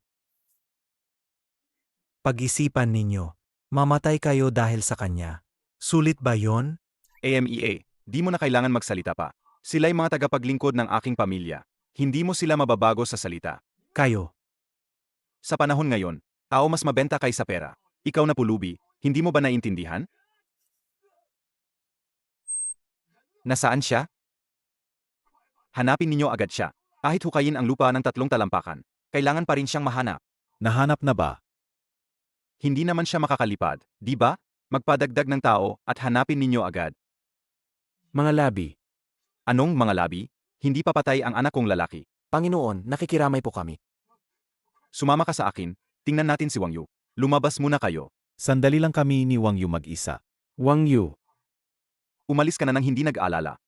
Pag-isipan ninyo, mamatay kayo dahil sa kanya. Sulit ba yon? AMEA, di mo na kailangan magsalita pa. Sila'y mga tagapaglingkod ng aking pamilya. Hindi mo sila mababago sa salita. Kayo. Sa panahon ngayon, tao mas mabenta kaysa pera. Ikaw na pulubi, hindi mo ba naintindihan? Nasaan siya? Hanapin ninyo agad siya. Kahit hukayin ang lupa ng 3 talampakan, kailangan pa rin siyang mahanap. Nahanap na ba? Hindi naman siya makakalipad, di ba? Magpadagdag ng tao at hanapin ninyo agad. Mga labi. Anong mga labi? Hindi papatay ang anak kong lalaki. Panginoon, nakikiramay po kami. Sumama ka sa akin, tingnan natin si Wang Yu. Lumabas muna kayo. Sandali lang kami ni Wang Yu mag-isa. Wang Yu. Umalis ka na nang hindi nag-aalala.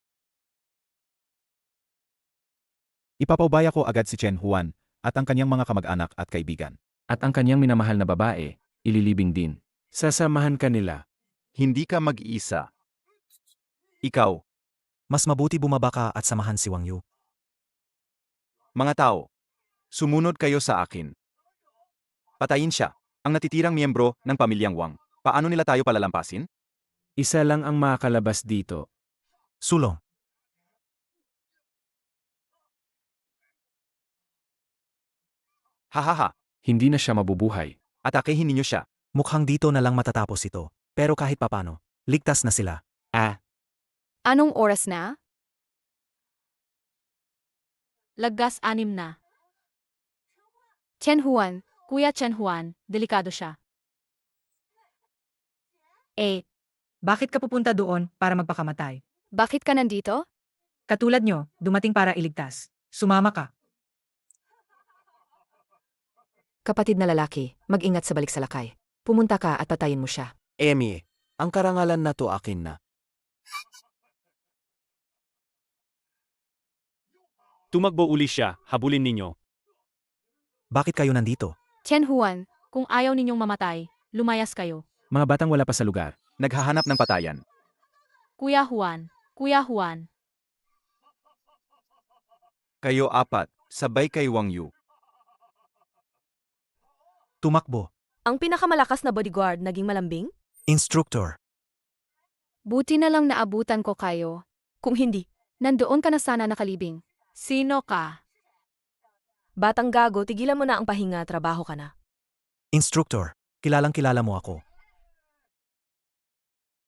Ipapaubaya ko agad si Chen Huan at ang kanyang mga kamag-anak at kaibigan. At ang kanyang minamahal na babae, ililibing din. Sasamahan ka nila. Hindi ka mag-iisa. Ikaw, Mas mabuti bumaba ka at samahan si Wang Yu. mga tao, sumunod kayo sa akin. Patayin siya, ang natitirang miyembro ng pamilyang Wang. Paano nila tayo palalampasin? Isa lang ang makakalabas dito. Sulong. Hahaha, Hindi na siya mabubuhay. atakehin ninyo siya. Mukhang dito na lang matatapos ito. Pero kahit papano, ligtas na sila. Anong oras na? Laggas 6 na. Qian Huan, Kuya Chen Juan, delikado siya. Bakit ka pupunta doon para magpakamatay? bakit ka nandito? Katulad nyo, dumating para iligtas. Sumama ka. Kapatid na lalaki, mag-ingat sa balik sa lakay. Pumunta ka at patayin mo siya. Emye, ang karangalan na to akin na. Tumakbo uli siya, habulin ninyo. Bakit kayo nandito? Qian Huan, Kung ayaw ninyong mamatay, lumayas kayo. Mga batang wala pa sa lugar. Naghahanap ng patayan. Kuya Juan, Kayo 4, sabay kay Wang Yu. Tumakbo. Ang pinakamalakas na bodyguard naging malambing? Instructor. Buti na lang naabutan ko kayo. Kung hindi, Nandoon ka na sana nakalibing. Sino ka? batang gago, tigilan mo na ang pahinga, trabaho ka na. Instructor, kilalang kilala mo ako.